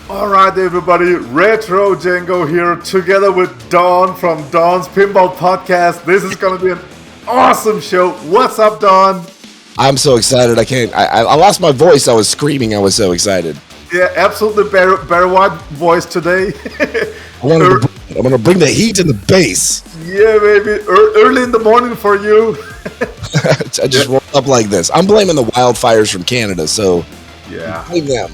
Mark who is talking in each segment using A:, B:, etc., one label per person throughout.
A: All right, everybody, Retro Django here, together with Don from Don's Pinball Podcast. This is going to be an awesome show. What's up, Don?
B: I'm so excited. I can't. I lost my voice. I was screaming. I was so excited.
A: Yeah, absolutely Barry White voice today.
B: I'm gonna bring the heat and the bass.
A: Yeah, baby. Early in the morning for you.
B: I just woke up like this. I'm blaming the wildfires from Canada, so
A: yeah,
B: blame them.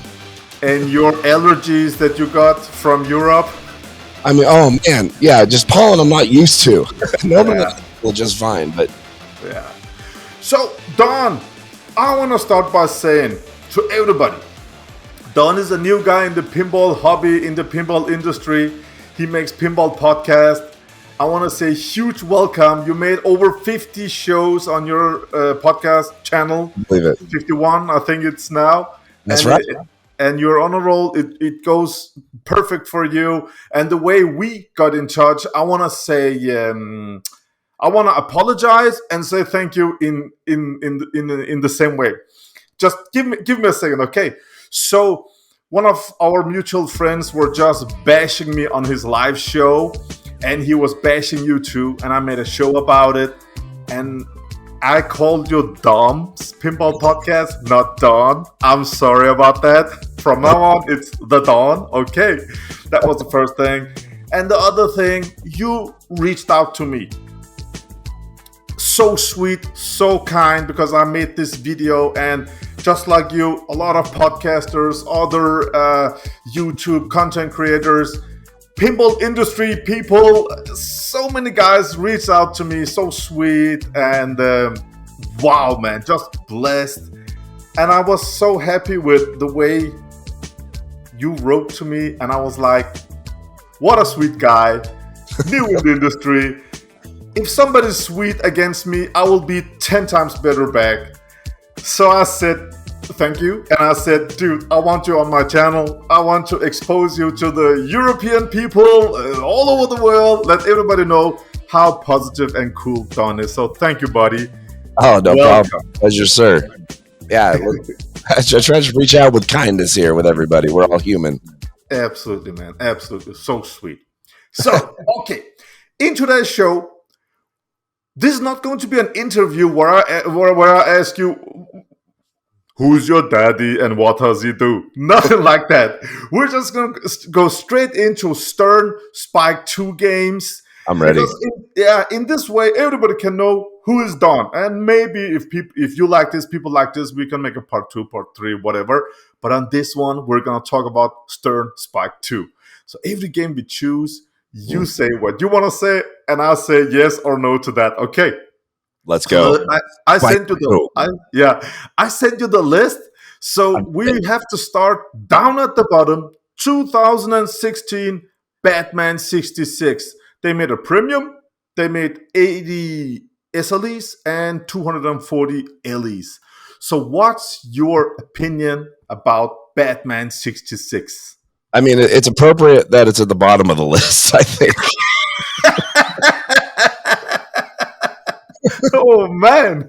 A: And your allergies that you got from Europe.
B: I mean, oh man, yeah, just pollen I'm not used to. Normally will just fine, but
A: yeah. So, Don, I want to start by saying to everybody, Don is a new guy in the pinball hobby, in the pinball industry. He makes pinball podcast. I want to say huge welcome. You made over 50 shows on your podcast channel.
B: Believe it.
A: 51, I think it's now.
B: That's right.
A: And you're on a roll. It goes perfect for you. And the way we got in touch, I want to say, I want to apologize and say thank you in the same way. Just give me a second, okay? So one of our mutual friends were just bashing me on his live show, and he was bashing you too. And I made a show about it, and I called you Dom's Pinball Podcast, not Don. I'm sorry about that. From now on, it's the Don. Okay, that was the first thing. And the other thing, you reached out to me. So sweet, so kind, because I made this video, and just like you, a lot of podcasters, other YouTube content creators, pinball industry people, so many guys reached out to me, so sweet, and wow, man, just blessed. And I was so happy with the way you wrote to me, and I was like, what a sweet guy, new in the industry. If somebody's sweet against me, I will be 10 times better back. So I said, thank you. And I said, dude, I want you on my channel. I want to expose you to the European people all over the world. Let everybody know how positive and cool Don is. So thank you, buddy.
B: Oh, no problem. Pleasure, sir. Yeah, I try to reach out with kindness here with everybody. We're all human.
A: Absolutely, man. Absolutely. So sweet. So, okay. In today's show, this is not going to be an interview where I ask you, who's your daddy and what does he do? Nothing like that. We're just going to go straight into Stern Spike 2 games.
B: I'm ready.
A: In this way, everybody can know who is Don. And maybe if you like this, people like this, we can make a part 2, part 3, whatever. But on this one, we're going to talk about Stern Spike 2. So every game we choose, you say what you want to say, and I'll say yes or no to that. Okay.
B: Let's go.
A: So I sent you I sent you the list. So we have to start down at the bottom. 2016 Batman 66. They made a premium. They made 80 SLEs and 240 LEs. So what's your opinion about Batman 66?
B: I mean, it's appropriate that it's at the bottom of the list, I think.
A: Oh man.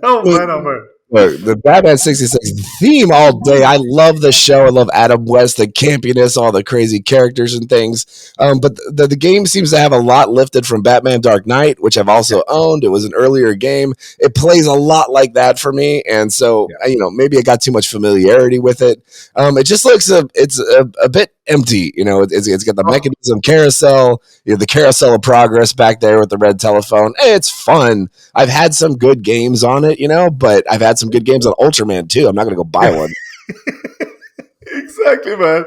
B: Look, the Batman 66 theme all day. I love the show. I love Adam West, the campiness, all the crazy characters and things. But the game seems to have a lot lifted from Batman Dark Knight, which I've also owned. It was an earlier game. It plays a lot like that for me. And so, maybe I got too much familiarity with it. It just looks it's a bit empty. It's got the mechanism carousel, the carousel of progress back there with the red telephone. It's fun. I've had some good games on it, but I've had some good games on Ultraman too. I'm not going to go buy one.
A: Exactly, man.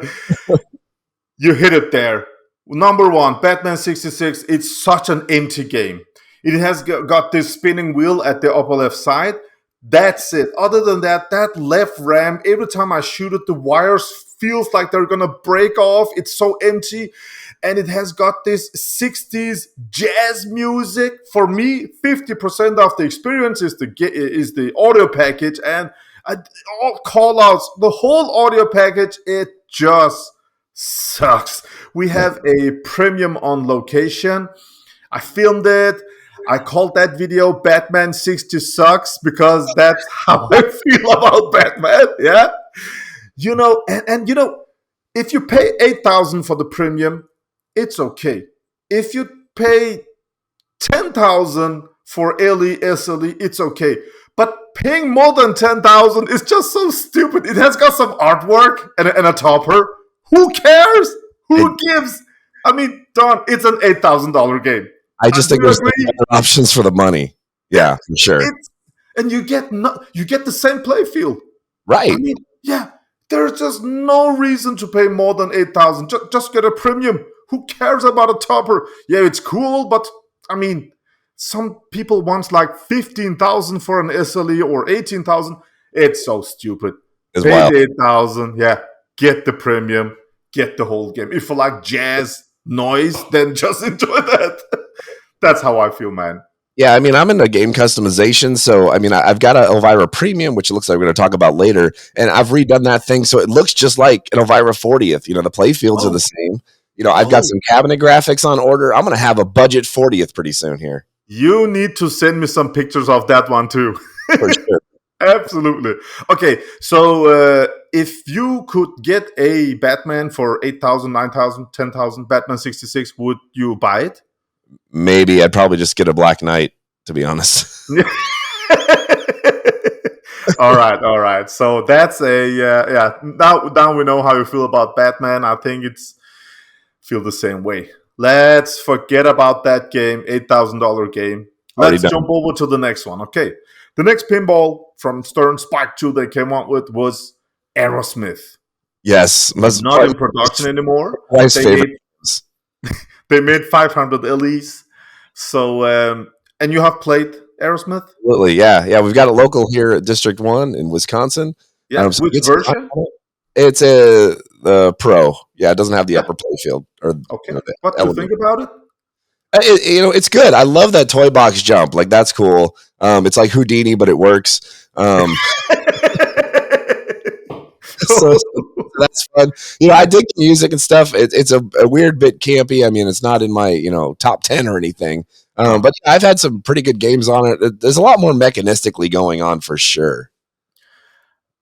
A: You hit it there. Number one, Batman 66. It's such an empty game. It has got this spinning wheel at the upper left side. That's it. Other than that, that left ram, every time I shoot it, the wires feels like they're going to break off. It's so empty. And it has got this 60s jazz music. For me, 50% of the experience is the audio package. And all call-outs, the whole audio package, it just sucks. We have a premium on location. I filmed it. I called that video Batman 60 Sucks because that's how I feel about Batman. Yeah. if you pay 8,000 for the premium, it's okay. If you pay 10,000 for LE, SLE, it's okay. But paying more than 10,000 is just so stupid. It has got some artwork and a topper. Who cares? Who gives? I mean, Don, it's an $8,000 game.
B: I just think there's better options for the money. Yeah, for sure.
A: And you get the same play field.
B: Right.
A: I mean, yeah, there's just no reason to pay more than 8,000. Just get a premium. Who cares about a topper? Yeah, it's cool, but I mean, some people want like 15,000 for an SLE or 18,000. It's so stupid.
B: It's
A: Pay
B: wild.
A: 8,000. Yeah, get the premium. Get the whole game. If you like jazz noise, then just enjoy that. That's how I feel, man.
B: Yeah, I mean, I'm into game customization, so I mean, I've got an Elvira Premium, which it looks like we're going to talk about later, and I've redone that thing so it looks just like an Elvira 40th. You know, the play fields are the same. You know, I've got some cabinet graphics on order. I'm going to have a budget 40th pretty soon here.
A: You need to send me some pictures of that one too.
B: For sure.
A: Absolutely. Okay, so if you could get a Batman for 8,000, 9,000, 10,000, Batman 66, would you buy it?
B: Maybe I'd probably just get a Black Knight, to be honest.
A: all right. So that's yeah. Now we know how you feel about Batman. I think feel the same way. Let's forget about that game, $8,000 game. Let's jump over to the next one. Okay, the next pinball from Stern Spike 2 they came up with was Aerosmith.
B: Yes,
A: not in production anymore. They made 500 LEs. So, and you have played Aerosmith?
B: Absolutely, yeah. We've got a local here at District 1 in Wisconsin.
A: Yeah, which version?
B: It's the Pro. Yeah, it doesn't have the upper play field.
A: Okay. What do you think about it?
B: It's good. I love that toy box jump. Like, that's cool. It's like Houdini, but it works. So that's fun. You know, I dig music and stuff. It's a weird bit campy. I mean, it's not in my, top 10 or anything. But I've had some pretty good games on it. There's a lot more mechanistically going on for sure.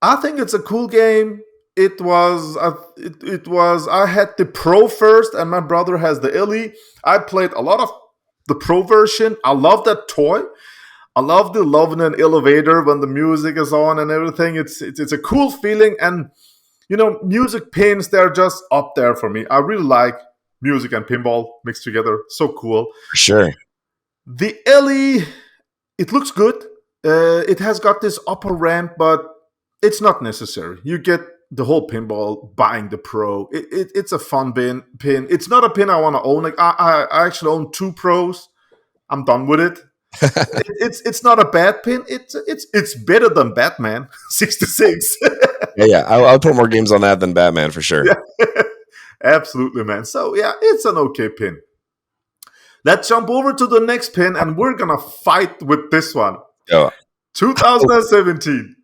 A: I think it's a cool game. It was I had the Pro first and my brother has the LE. I played a lot of the Pro version. I love that toy. I love the love in an elevator when the music is on and everything. It's a cool feeling, and music pins, they're just up there for me. I really like music and pinball mixed together. So cool.
B: For sure.
A: The LE, it looks good. It has got this upper ramp, but it's not necessary. You get the whole pinball buying the Pro. It's a fun pin. It's not a pin I want to own. Like I actually own 2 Pros. I'm done with it. It's not a bad pin. It's better than Batman 66.
B: Yeah. I'll put more games on that than Batman for sure.
A: Yeah. Absolutely, man. So yeah, it's an okay pin. Let's jump over to the next pin, and we're gonna fight with this one.
B: Yeah.
A: 2017,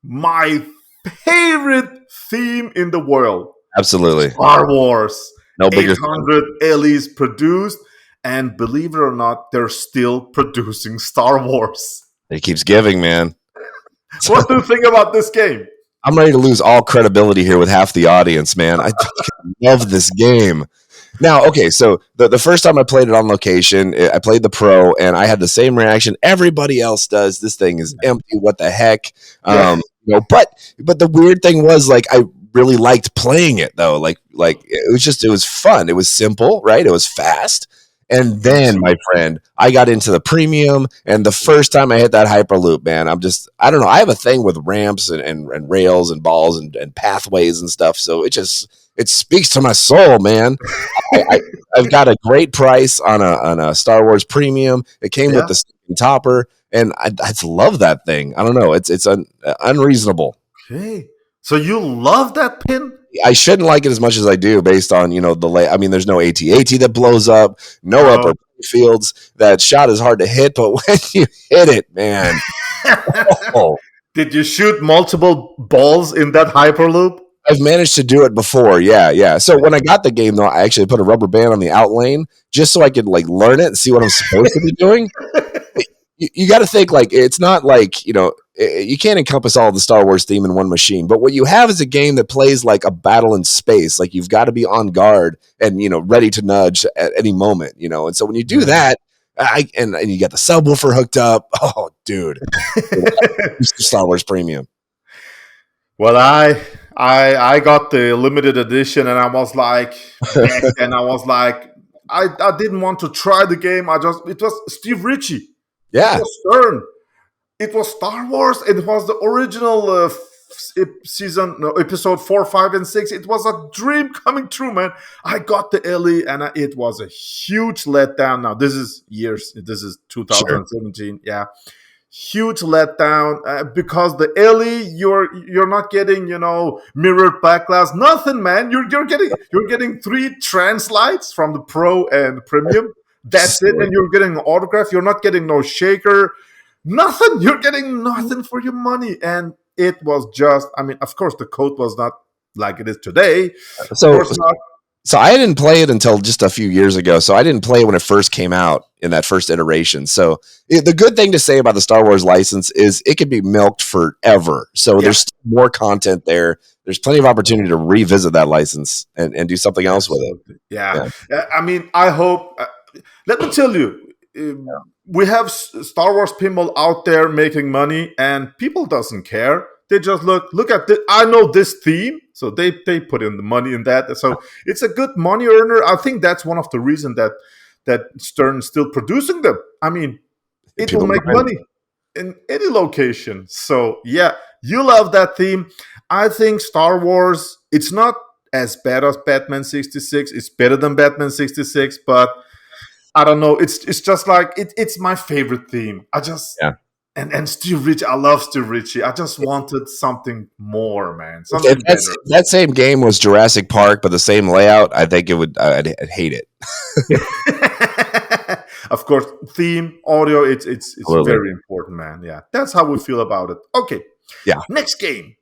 A: my favorite theme in the world.
B: Absolutely.
A: Star Wars.
B: No bigger
A: 800 LEs produced. And believe it or not, they're still producing Star Wars.
B: It keeps giving, man.
A: What do you think about this game?
B: I'm ready to lose all credibility here with half the audience, man. I love this game. Now, okay, so the first time I played it on location, I played the Pro, and I had the same reaction everybody else does. This thing is empty. What the heck?
A: Yeah.
B: But the weird thing was, like, I really liked playing it though. Like it was fun. It was simple, right? It was fast. And then, my friend, I got into the premium, and the first time I hit that Hyperloop, man, I don't know. I have a thing with ramps and rails and balls and pathways and stuff, so it speaks to my soul, man. I've got a great price on a Star Wars premium. It came with the topper, and I love that thing. I don't know. It's unreasonable.
A: Okay. So you love that pin?
B: I shouldn't like it as much as I do based on, I mean, there's no AT-AT that blows up, no upper fields. That shot is hard to hit, but when you hit it, man.
A: Did you shoot multiple balls in that Hyperloop?
B: I've managed to do it before, yeah. So when I got the game, though, I actually put a rubber band on the out lane just so I could, learn it and see what I'm supposed to be doing. You got to think, it's not like, you can't encompass all the Star Wars theme in one machine. But what you have is a game that plays like a battle in space. Like you've got to be on guard and ready to nudge at any moment. And so when you do that, and you get the subwoofer hooked up. Oh, dude, Star Wars Premium.
A: Well, I got the limited edition, and I was like, and I was like, I didn't want to try the game. It was Steve Ritchie.
B: Yeah.
A: It was Stern. It was Star Wars. It was the original episode 4, 5, and 6. It was a dream coming true, man. I got the LE, and it was a huge letdown. Now, this is 2017. Sure. Yeah. Huge letdown because the LE you're not getting mirrored back glass, nothing, man. You're getting 3 trans lights from the Pro and Premium. That's it, and you're getting an autograph. You're not getting no shaker, nothing. You're getting nothing for your money, and it was just. I mean, of course, the code was not like it is today.
B: So I didn't play it until just a few years ago. So I didn't play it when it first came out in that first iteration. So the good thing to say about the Star Wars license is it can be milked forever. So there's more content there. There's plenty of opportunity to revisit that license and do something else with it.
A: Yeah. I mean, I hope. Let me tell you, we have Star Wars Pinball out there making money, and people doesn't care. They just look at this. I know this theme, so they put in the money in that. So it's a good money earner. I think that's one of the reasons that Stern is still producing them. I mean, it will make money in any location. So yeah, you love that theme. I think Star Wars, it's not as bad as Batman 66. It's better than Batman 66, but I don't know. It's just like it's my favorite theme. And Steve Ritchie, I love Steve Ritchie. I just wanted something more, man. Something better.
B: That same game was Jurassic Park, but the same layout, I think I'd hate it.
A: Of course, theme, audio, it's very important, man. Yeah, that's how we feel about it. Okay.
B: Yeah.
A: Next game,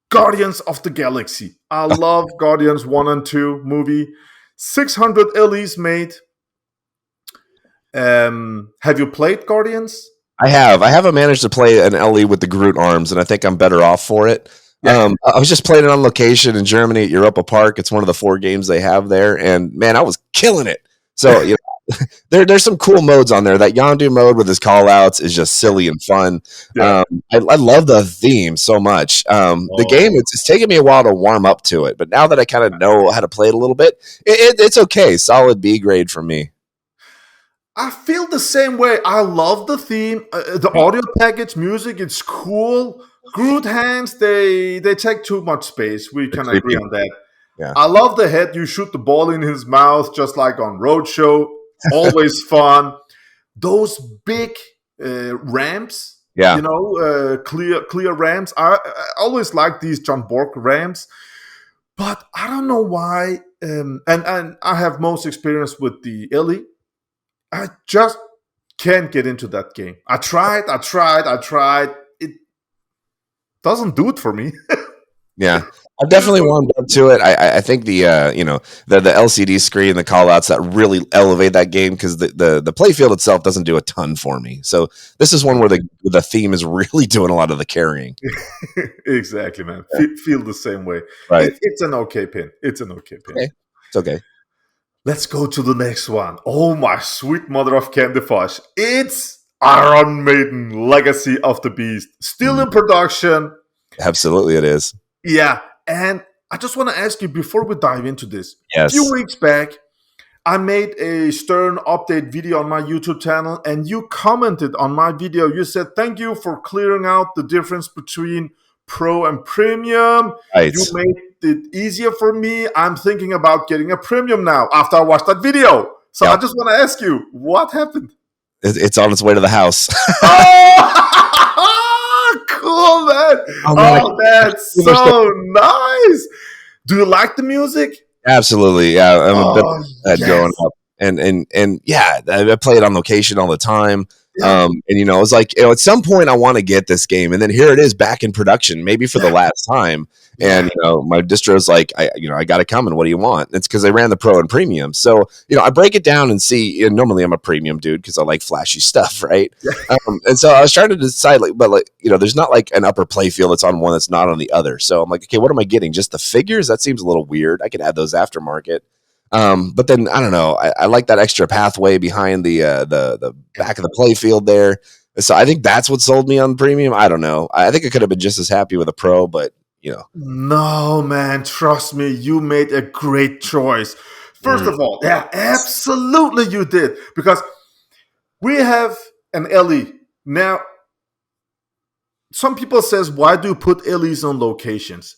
A: Guardians of the Galaxy. I love Guardians 1 and 2 movie. 600 LEs made. Have you played Guardians?
B: I haven't managed to play an LE with the Groot arms, and I think I'm better off for it. Yeah. I was just playing it on location in Germany at Europa Park. It's one of the 4 games they have there, and man, I was killing it. So there's some cool modes on there. That Yondu mode with his call-outs is just silly and fun. Yeah. I love the theme so much. The game, it's taken me a while to warm up to it, but now that I kind of know how to play it a little bit, it's okay. Solid B grade for me.
A: I feel the same way. I love the theme, the audio package, music. It's cool. Groot hands, they take too much space. We can agree on that. Yeah. I love the head. You shoot the ball in his mouth, just like on Roadshow. Always fun. Those big ramps. Yeah. Clear ramps. I always like these John Borg ramps, but I don't know why. And I have most experience with the LE. I just can't get into that game. I tried. It doesn't do it for me.
B: Yeah, I've definitely warmed up to it. I think the LCD screen, the callouts that really elevate that game, because the playfield itself doesn't do a ton for me. So this is one where the theme is really doing a lot of the carrying.
A: Exactly, man. Yeah. Feel the same way.
B: Right.
A: It's an okay pin. Okay.
B: It's okay.
A: Let's go to the next one. Oh, my sweet mother of candy fudge. It's Iron Maiden, Legacy of the Beast. Still in production.
B: Absolutely it is.
A: Yeah. And I just want to ask you, before we dive into this.
B: Yes.
A: A few weeks back, I made a Stern update video on my YouTube channel, and you commented on my video. You said, thank you for clearing out the difference between Pro and Premium.
B: Right.
A: You made it easier for me. I'm thinking about getting a Premium now after I watched that video. So I just want to ask you, what happened?
B: It's on its way to the house.
A: Oh, cool, man. Oh, that's so nice. Do you like the music?
B: Absolutely. Yeah, I'm a bit of that growing up. And yeah, I play it on location all the time. Yeah. And it was like, at some point I want to get this game, and then here it is back in production, maybe for the last time.
A: Yeah.
B: And my distro's like, I got it coming. What do you want? It's because they ran the pro and premium. So I break it down and see. Normally, I'm a premium dude because I like flashy stuff, right? And so I was trying to decide, there's not like an upper play field that's on one that's not on the other. So I'm like, okay, what am I getting? Just the figures? That seems a little weird. I could add those aftermarket. But then I don't know. I like that extra pathway behind the back of the play field there. So I think that's what sold me on premium. I don't know. I think I could have been just as happy with a pro, but
A: No, man, trust me, you made a great choice. First of all, yeah, absolutely you did. Because we have an LE. Now, some people says, why do you put LEs on locations?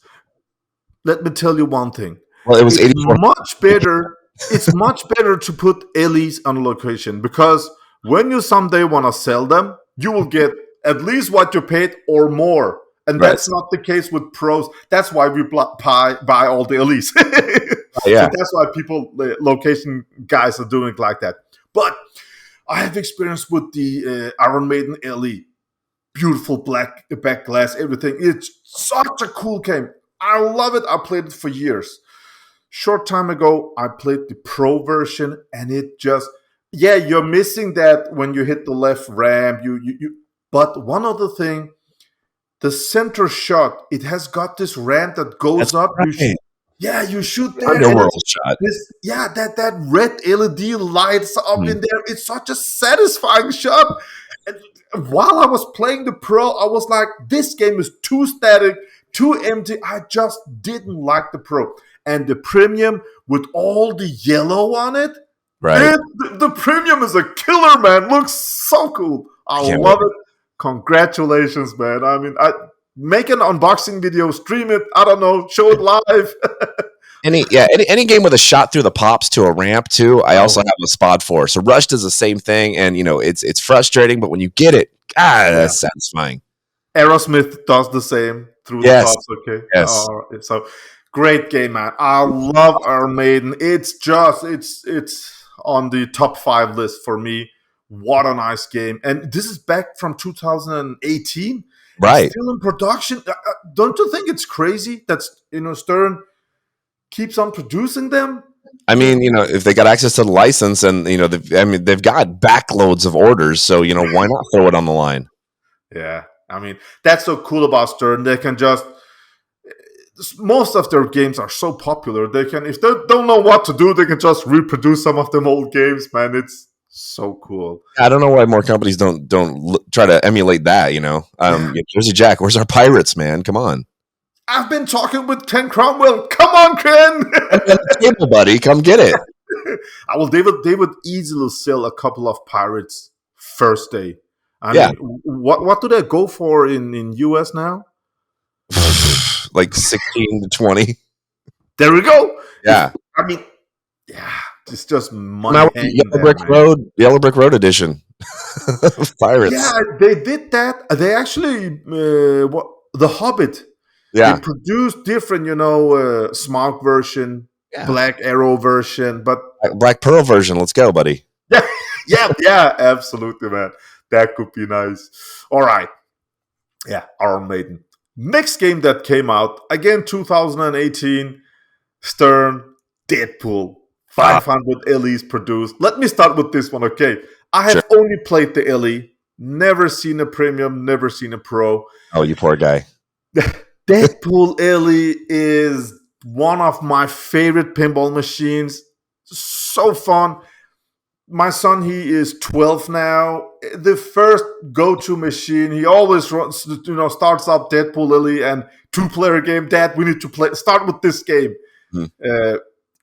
A: Let me tell you one thing.
B: Well, it was
A: It's
B: 84.
A: much better. It's much better to put LEs on location because when you someday want to sell them, you will get at least what you paid or more. And
B: Right.
A: that's not the case with pros. That's why we buy all the LEs.
B: Yeah.
A: So that's why location guys are doing it like that. But I have experience with the Iron Maiden LE. Beautiful black back glass, everything. It's such a cool game. I love it. I played it for years. Short time ago, I played the pro version, and it just you're missing that when you hit the left ramp. But one other thing, the center shot, it has got this ramp that goes
B: That's
A: up.
B: right.
A: You shoot there.
B: Underworld shot.
A: That red LED lights up in there. It's such a satisfying shot. And while I was playing the pro, I was like, this game is too static, too empty. I just didn't like the pro. And the premium with all the yellow on it,
B: Right.
A: the premium is a killer, man. Looks so cool. I love it. Congratulations, man. I mean, make an unboxing video, stream it. I don't know, show it live.
B: Any game with a shot through the pops to a ramp too. I also have a spot for. So Rush does the same thing, and it's frustrating, but when you get it, that's satisfying.
A: Aerosmith does the same through the pops. Okay.
B: Yes.
A: So great game, man. I love Iron Maiden. It's on the top 5 list for me. What a nice game. And this is back from 2018.
B: Right.
A: It's still in production. Don't you think it's crazy that Stern keeps on producing them?
B: I mean, if they got access to the license and they've got backloads of orders, so why not throw it on the line?
A: Yeah. I mean, that's so cool about Stern. They can just most of their games are so popular. They can, if they don't know what to do, they can just reproduce some of them old games, man. It's so cool.
B: I don't know why more companies don't try to emulate that. Jersey Jack, where's our pirates, man? Come on.
A: I've been talking with Ken Cromwell. Come on, Ken.
B: Table, buddy, come get it.
A: They would easily sell a couple of pirates first day. I mean, what do they go for in US now?
B: Like 16 to 20.
A: There we go.
B: Yeah.
A: It's just money.
B: Yellow Brick Road edition. Pirates.
A: Yeah, they did that. They actually The Hobbit.
B: Yeah.
A: They produced different, Smaug version, Black Arrow version, but
B: Black Pearl version. Let's go, buddy.
A: Yeah, absolutely, man. That could be nice. All right. Yeah, Iron Maiden. Next game that came out, again, 2018, Stern, Deadpool, 500 LEs produced. Let me start with this one, okay? I have only played the LE, never seen a premium, never seen a pro.
B: Oh, you poor guy.
A: Deadpool LE is one of my favorite pinball machines. So fun. My son, he is 12 now. The first go-to machine, he always runs, starts up Deadpool LE and 2-player game. Dad, we need to start with this game.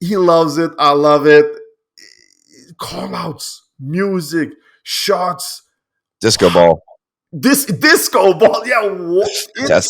A: He loves it. I love it. Call-outs, music, shots.
B: Disco ball.
A: Disco ball. Yeah.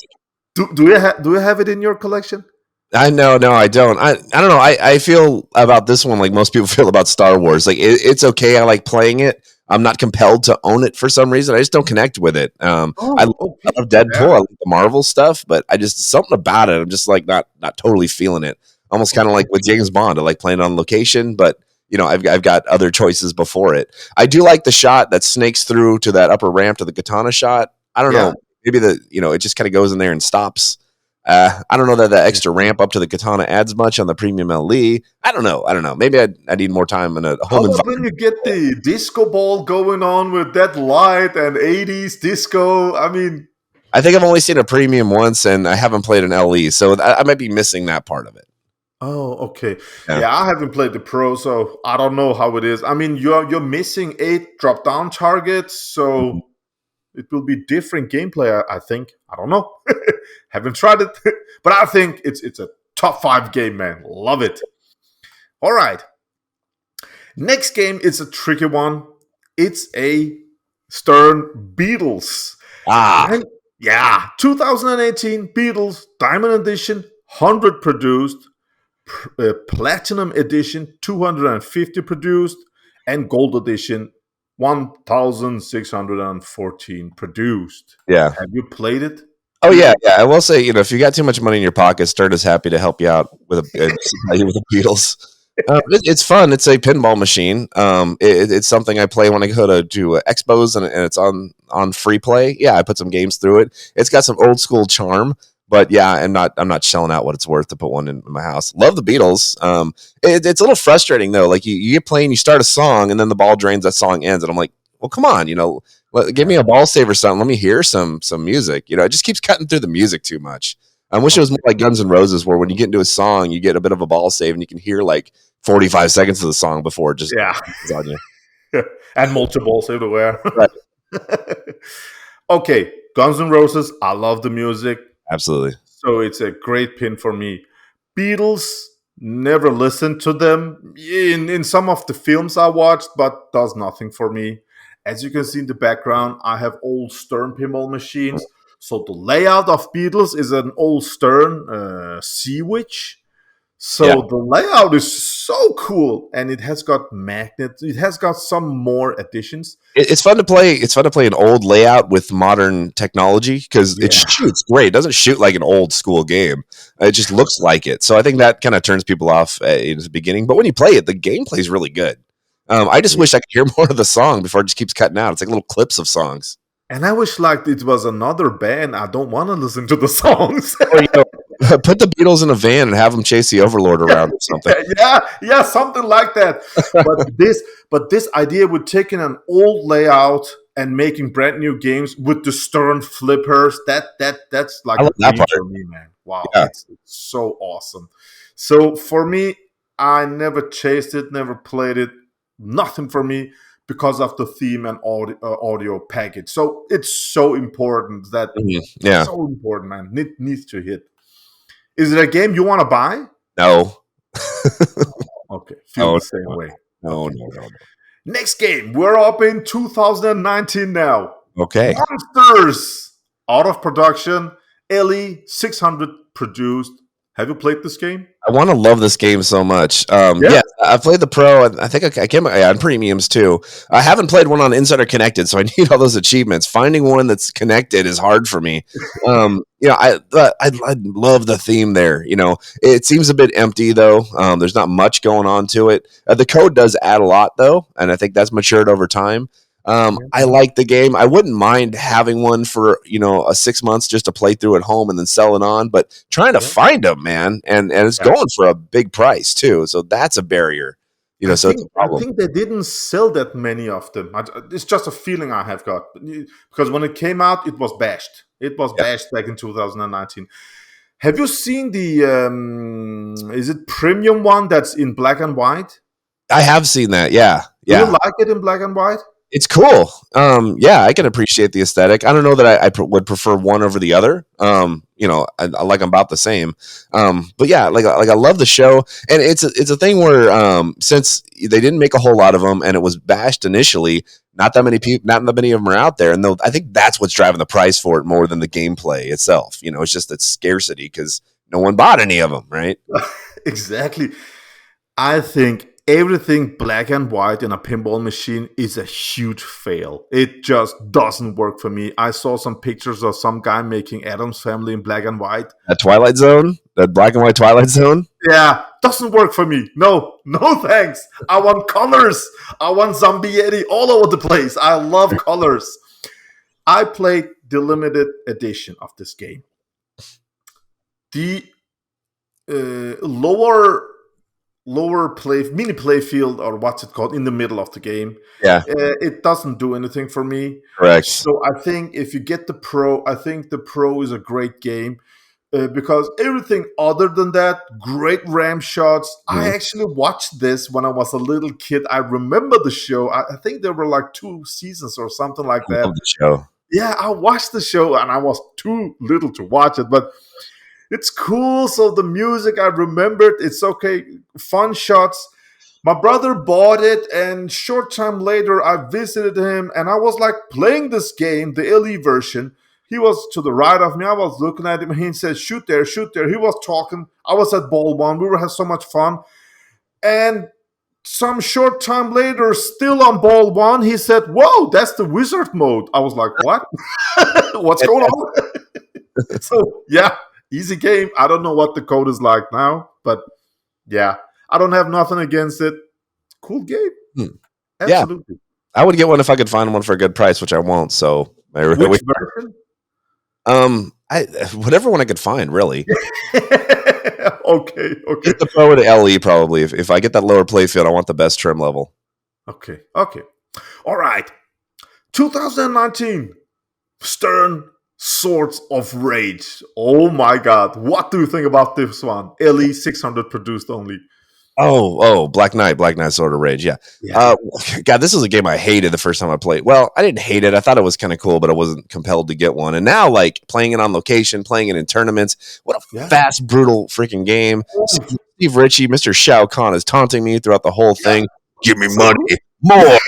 A: Do you have it in your collection?
B: No, I don't. I don't know. I feel about this one like most people feel about Star Wars. Like it's okay. I like playing it. I'm not compelled to own it for some reason. I just don't connect with it. I love Deadpool. I like the Marvel stuff, but I just something about it. I'm just like not totally feeling it. Almost kind of like with James Bond. I like playing on location, but I've got other choices before it. I do like the shot that snakes through to that upper ramp to the katana shot. I don't know. Maybe it just kind of goes in there and stops. I don't know that the extra ramp up to the katana adds much on the premium LE. I don't know. Maybe I need more time in a
A: How
B: home
A: about when
B: environment.
A: you get the disco ball going on with that light and 80s disco? I mean,
B: I think I've only seen a premium once, and I haven't played an LE, so I might be missing that part of it.
A: oh, okay.
B: Yeah.
A: Yeah, I haven't played the pro, so I don't know how it is. I mean, you're missing 8 drop down targets,
B: Mhm.
A: so it will be different gameplay. I think. I don't know. Haven't tried it, but I think it's a top 5 game, man. Love it. All right. Next game is a tricky one. It's a Stern Beatles.
B: Ah,
A: Yeah, 2018 Beatles Diamond Edition, 100 produced, Platinum Edition, 250 produced, and Gold Edition, 1,614 produced.
B: yeah.
A: Have you played it?
B: Oh yeah,
A: Beatles?
B: yeah. I will say, if you got too much money in your pocket, Stern is happy to help you out with supply you with the Beatles. It's fun. It's a pinball machine. It's something I play when I go to expos and it's on free play. Yeah, I put some games through it. It's got some old school charm, but yeah, I'm not shelling out what it's worth to put one in my house. Love the Beatles. It's a little frustrating though. Like you get playing, you start a song, and then the ball drains, that song ends, and I'm like, well, come on, give me a ball save or something. Let me hear some music. It just keeps cutting through the music too much. I wish it was more like Guns N' Roses, where when you get into a song, you get a bit of a ball save, and you can hear like 45 seconds of the song before it just
A: Yeah.
B: is on you.
A: And multiples everywhere.
B: Right.
A: Okay, Guns N' Roses. I love the music.
B: Absolutely.
A: So it's a great pin for me. Beatles, never listened to them in some of the films I watched, but does nothing for me. As you can see in the background, I have old Stern pinball machines. So the layout of Beatles is an old Stern Sea Witch.
B: Yeah.
A: So the layout is so cool, and it has got magnets. It has got some more additions.
B: It's fun to play. It's fun to play an old layout with modern technology because it
A: Yeah,
B: shoots great. It doesn't shoot like an old school game. It just looks like it. So I think that kind of turns people off in the beginning. But when you play it, the gameplay is really good. I just wish I could hear more of the song before it just keeps cutting out. It's like little clips of songs.
A: and I wish like it was another band. I don't want to listen to the songs.
B: Or put the Beatles in a van and have them chase the Overlord around or something.
A: Yeah, something like that. But this idea with taking an old layout and making brand new games with the Stern flippers, that's like
B: I
A: a
B: love that
A: dream
B: part.
A: for me, man. Wow,
B: Yeah.
A: it's so awesome. So for me, I never chased it, never played it, nothing for me because of the theme and audio package. So it's so important that
B: Yeah.
A: so important, man. Needs to hit. Is it a game you want to buy?
B: No.
A: Okay, feel
B: No.
A: the same way.
B: No.
A: Okay.
B: No.
A: Next game. We're up in 2019 now.
B: Okay.
A: Monsters out of production. Ellie 600 produced. Have you played this game?
B: I want to love this game so much.
A: Yeah.
B: Yeah, I played the pro. And I think I came on premiums too. I haven't played one on Insider Connected, so I need all those achievements. Finding one that's connected is hard for me. I love the theme there. It seems a bit empty though. There's not much going on to it. The code does add a lot though, and I think that's matured over time. I like the game. I wouldn't mind having one for a 6 months just to play through at home and then sell it on. But trying to
A: Yeah.
B: find them, man, and it's
A: Yeah.
B: going for a big price too. So that's a barrier.
A: I
B: So it's
A: think
B: a
A: I
B: problem.
A: think they didn't sell that many of them. It's just a feeling I have got because when it came out, it was bashed. It was
B: Yeah,
A: bashed back in 2019. Have you seen the? Is it premium one that's in black and white?
B: I have seen that. Yeah,
A: Do you
B: yeah.
A: like it in black and white?
B: It's cool. Yeah, I can appreciate the aesthetic. I don't know that I would prefer one over the other. I like them about the same. But yeah, like I love the show, and it's a thing where since they didn't make a whole lot of them, and it was bashed initially, not that many people, not that many of them are out there, and I think that's what's driving the price for it more than the gameplay itself. It's just that scarcity because no one bought any of them, right?
A: Exactly. I think everything black and white in a pinball machine is a huge fail. It just doesn't work for me. I saw some pictures of some guy making Adam's Family in black and white.
B: That Twilight Zone, that black and white Twilight Zone.
A: Yeah, doesn't work for me. No, no thanks. I want colors. I want Zombie Yeti all over the place. I love colors. I played the limited edition of this game. the lower mini play field, or what's it called, in the middle of the game,
B: Yeah,
A: it doesn't do anything for me.
B: correct.
A: So I think if you get the Pro, I think the Pro is a great game. Because everything other than that, great ram shots. I
B: Mhm.
A: actually watched this when I was a little kid. I remember the show. I think there were like 2 seasons or something like
B: I
A: that.
B: love the show.
A: Yeah, I watched the show and I was too little to watch it, but it's cool. So the music, I remembered. It's okay. Fun shots. My brother bought it, and short time later, I visited him, and I was like playing this game, the LE version. He was to the right of me. I was looking at him, and he said, "Shoot there, shoot there." He was talking. I was at ball one. We were having so much fun, and some short time later, still on ball one, he said, "Whoa, that's the wizard mode." I was like, "What? What's going on?" So yeah, easy game. I don't know what the code is like now, but yeah, I don't have nothing against it. Cool game.
B: Hmm. Yeah,
A: Absolutely.
B: I would get one if I could find one for a good price, which I won't. So
A: Which version?
B: I whatever one I could find, really.
A: Okay, okay,
B: Get the Pro or the LE probably. If I get that lower playfield, I want the best trim level.
A: okay, okay. All right. 2019 Stern Swords of Rage. Oh my God. What do you think about this one? LE 600 produced only.
B: Black Knight Sword of Rage. Yeah.
A: Yeah.
B: God, this was a game I hated the first time I played. Well, I didn't hate it. I thought it was kind of cool, but I wasn't compelled to get one. And now, like playing it on location, playing it in tournaments, what a
A: Yeah.
B: fast, brutal freaking game.
A: Oh,
B: Steve Ritchie, Mr. Shao Kahn is taunting me throughout the whole thing. Give me
A: so-
B: money, more.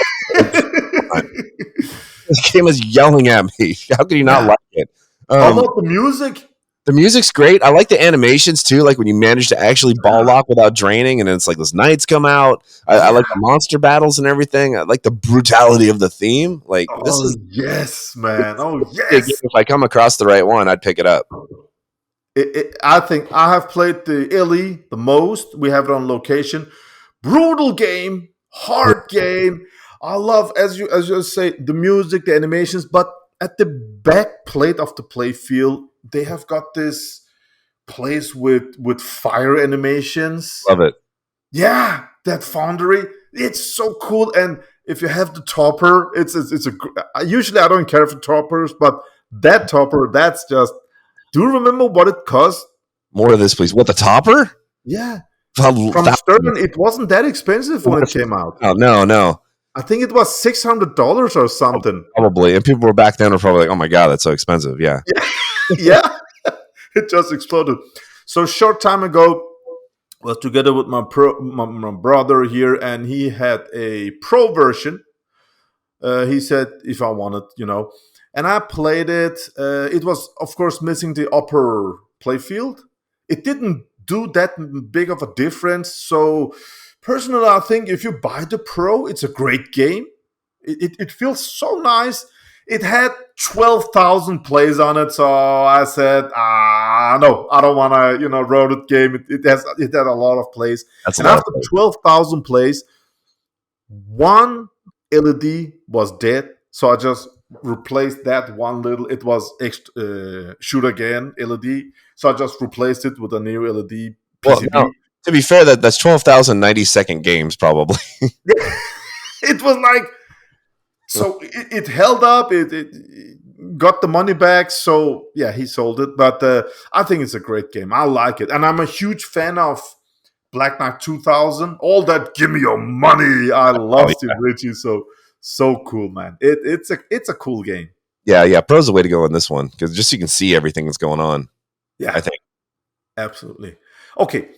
B: This game is yelling at me. How can you not
A: Yeah.
B: like it?
A: How about the music?
B: The music's great. I like the animations too. Like when you manage to actually ball lock without draining, and then it's like those knights come out. I like the monster battles and everything. I like the brutality of the theme. Like this
A: Oh
B: is
A: yes, man. Oh
B: a
A: yes.
B: game. If I come across the right one, I'd pick it up.
A: I think I have played the LE the most. We have it on location. Brutal game, hard game. I love, as you say, the music, the animations, but at the back plate of the play field, they have got this place with fire animations.
B: Love it.
A: Yeah, that foundry, it's so cool. And if you have the topper, usually I don't care for toppers, but that topper, that's just. Do you remember what it cost?
B: More of this, please. What, the topper?
A: Yeah,
B: From
A: from Stern, it wasn't that expensive when it came out.
B: Oh, no.
A: I think it was $600 or something.
B: Probably. And people were back then were probably like, oh my God, that's so expensive. Yeah.
A: Yeah, it just exploded. So short time ago, was together with my brother here, and he had a pro version. He said if I wanted, and I played it. It was, of course, missing the upper playfield. It didn't do that big of a difference. So, personally, I think if you buy the Pro, it's a great game. It feels so nice. It had 12,000 plays on it, so I said, no, I don't want to, road it game. It had a lot of plays,
B: That's
A: and
B: a lot.
A: after 12,000 plays, one LED was dead, so I just replaced that one little. It was shoot again LED, so I just replaced it with a new LED
B: Well,
A: PCB.
B: no, to be fair, that's 12,000 90-second games probably.
A: It was like, so it held up. It got the money back. So yeah, he sold it. But I think it's a great game. I like it, and I'm a huge fan of Black Knight 2000. All that, give me your money. I love Steve Ritchie. So cool, man. It's a cool game.
B: Yeah. Pro's the way to go in this one because just so you can see everything that's going on.
A: Yeah,
B: I think.
A: Absolutely. Okay,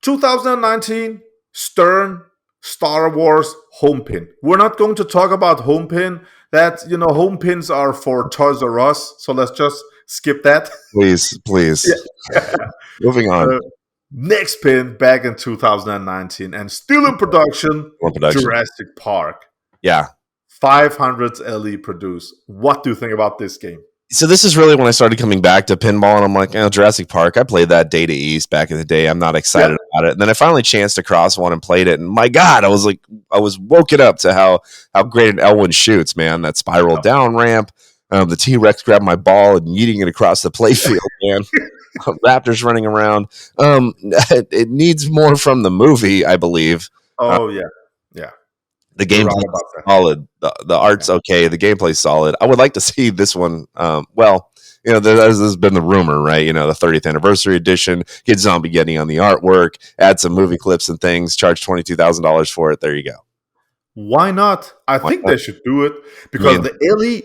A: 2019 Stern Star Wars home pin. We're not going to talk about home pin. That home pins are for Toys R Us. So let's just skip that.
B: Please.
A: Yeah.
B: Moving on.
A: Next pin back in 2019 and still in production. Jurassic Park.
B: Yeah.
A: 500 LE produced. What do you think about this game?
B: So this is really when I started coming back to pinball, and I'm like, Jurassic Park. I played that Data East back in the day. I'm not excited about it. And then I finally chanced to cross one and played it, and my God, I was woken up to how great an Elwyn shoots, man. That spiral down ramp, the T-Rex grabbed my ball and yeeting it across the playfield, man. raptors running around. It needs more from the movie, I believe. Uh,
A: Oh yeah, yeah.
B: the
A: You're
B: gameplay
A: right
B: is
A: about that.
B: solid. The art's okay. The gameplay's solid. I would like to see this one. Well, this has been the rumor, right? The 30th anniversary edition. Get Zombie Getty on the artwork. Add some movie clips and things. Charge $22,000 for it. There you go.
A: Why not? I
B: Why
A: think
B: not?
A: they should do it
B: I
A: because
B: mean,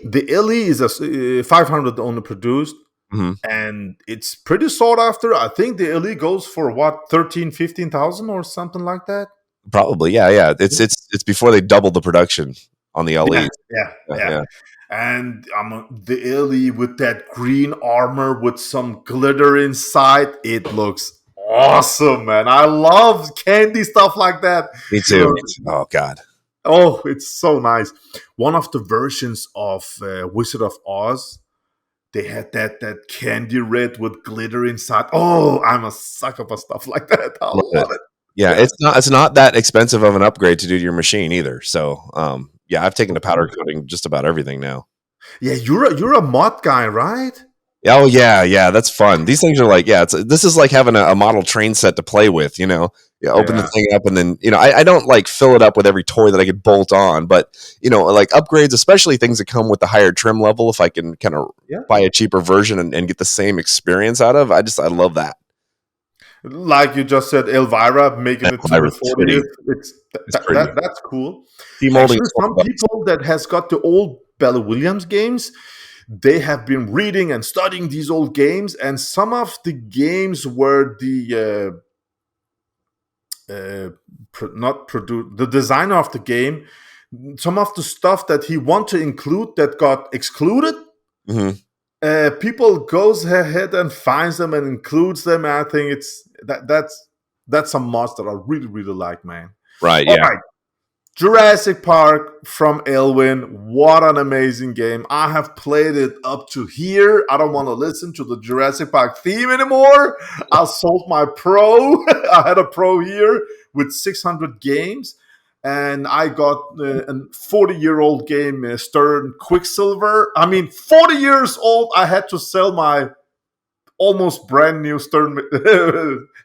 A: the LE is a 500 only produced,
B: mhm,
A: and it's pretty sought after. I think the LE goes for what 13, 15,000 or something like that.
B: probably, yeah. It's before they double the production on the
A: Yeah,
B: LEs.
A: yeah,
B: Yeah,
A: yeah.
B: yeah.
A: And the LE with that green armor with some glitter inside, it looks awesome, man. I love candy stuff like that.
B: Me
A: You
B: too.
A: know,
B: Me too. Oh God.
A: oh, it's so nice. One of the versions of Wizard of Oz, they had that candy red with glitter inside. Oh, I'm a sucker for stuff like that. I
B: Love it.
A: love it.
B: Yeah,
A: Yeah.
B: it's not that expensive of an upgrade to do to your machine either. So yeah, I've taken to powder
A: Okay.
B: coating just about everything now.
A: Yeah, you're a mod guy, right?
B: Oh yeah, that's fun. These things are like, this is like having a model train set to play with. You open the
A: Yeah.
B: thing up and then I don't like fill it up with every toy that I could bolt on, but like upgrades, especially things that come with the higher trim level. If I can kind of
A: Yeah.
B: buy a cheaper version and get the same experience out of, I love that.
A: Like you just said, Elvira making
B: That
A: it to the
B: virus is pretty.
A: 40th.
B: It's pretty.
A: That's cool.
B: Demolding
A: Actually,
B: is
A: some people that has got the old Bella Williams games, they have been reading and studying these old games, and some of the games were not produced. The designer of the game, some of the stuff that he want to include that got excluded.
B: hmm
A: People goes ahead and finds them and includes them. I think that's some mods that I really really like, man.
B: Right.
A: All
B: Yeah.
A: right, Jurassic Park from Elwin. What an amazing game! I have played it up to here. I don't want to listen to the Jurassic Park theme anymore. I sold my Pro. I had a Pro here with 600 games. And I got a 40-year-old game, Stern Quicksilver. I mean, 40 years old, I had to sell my almost brand new Stern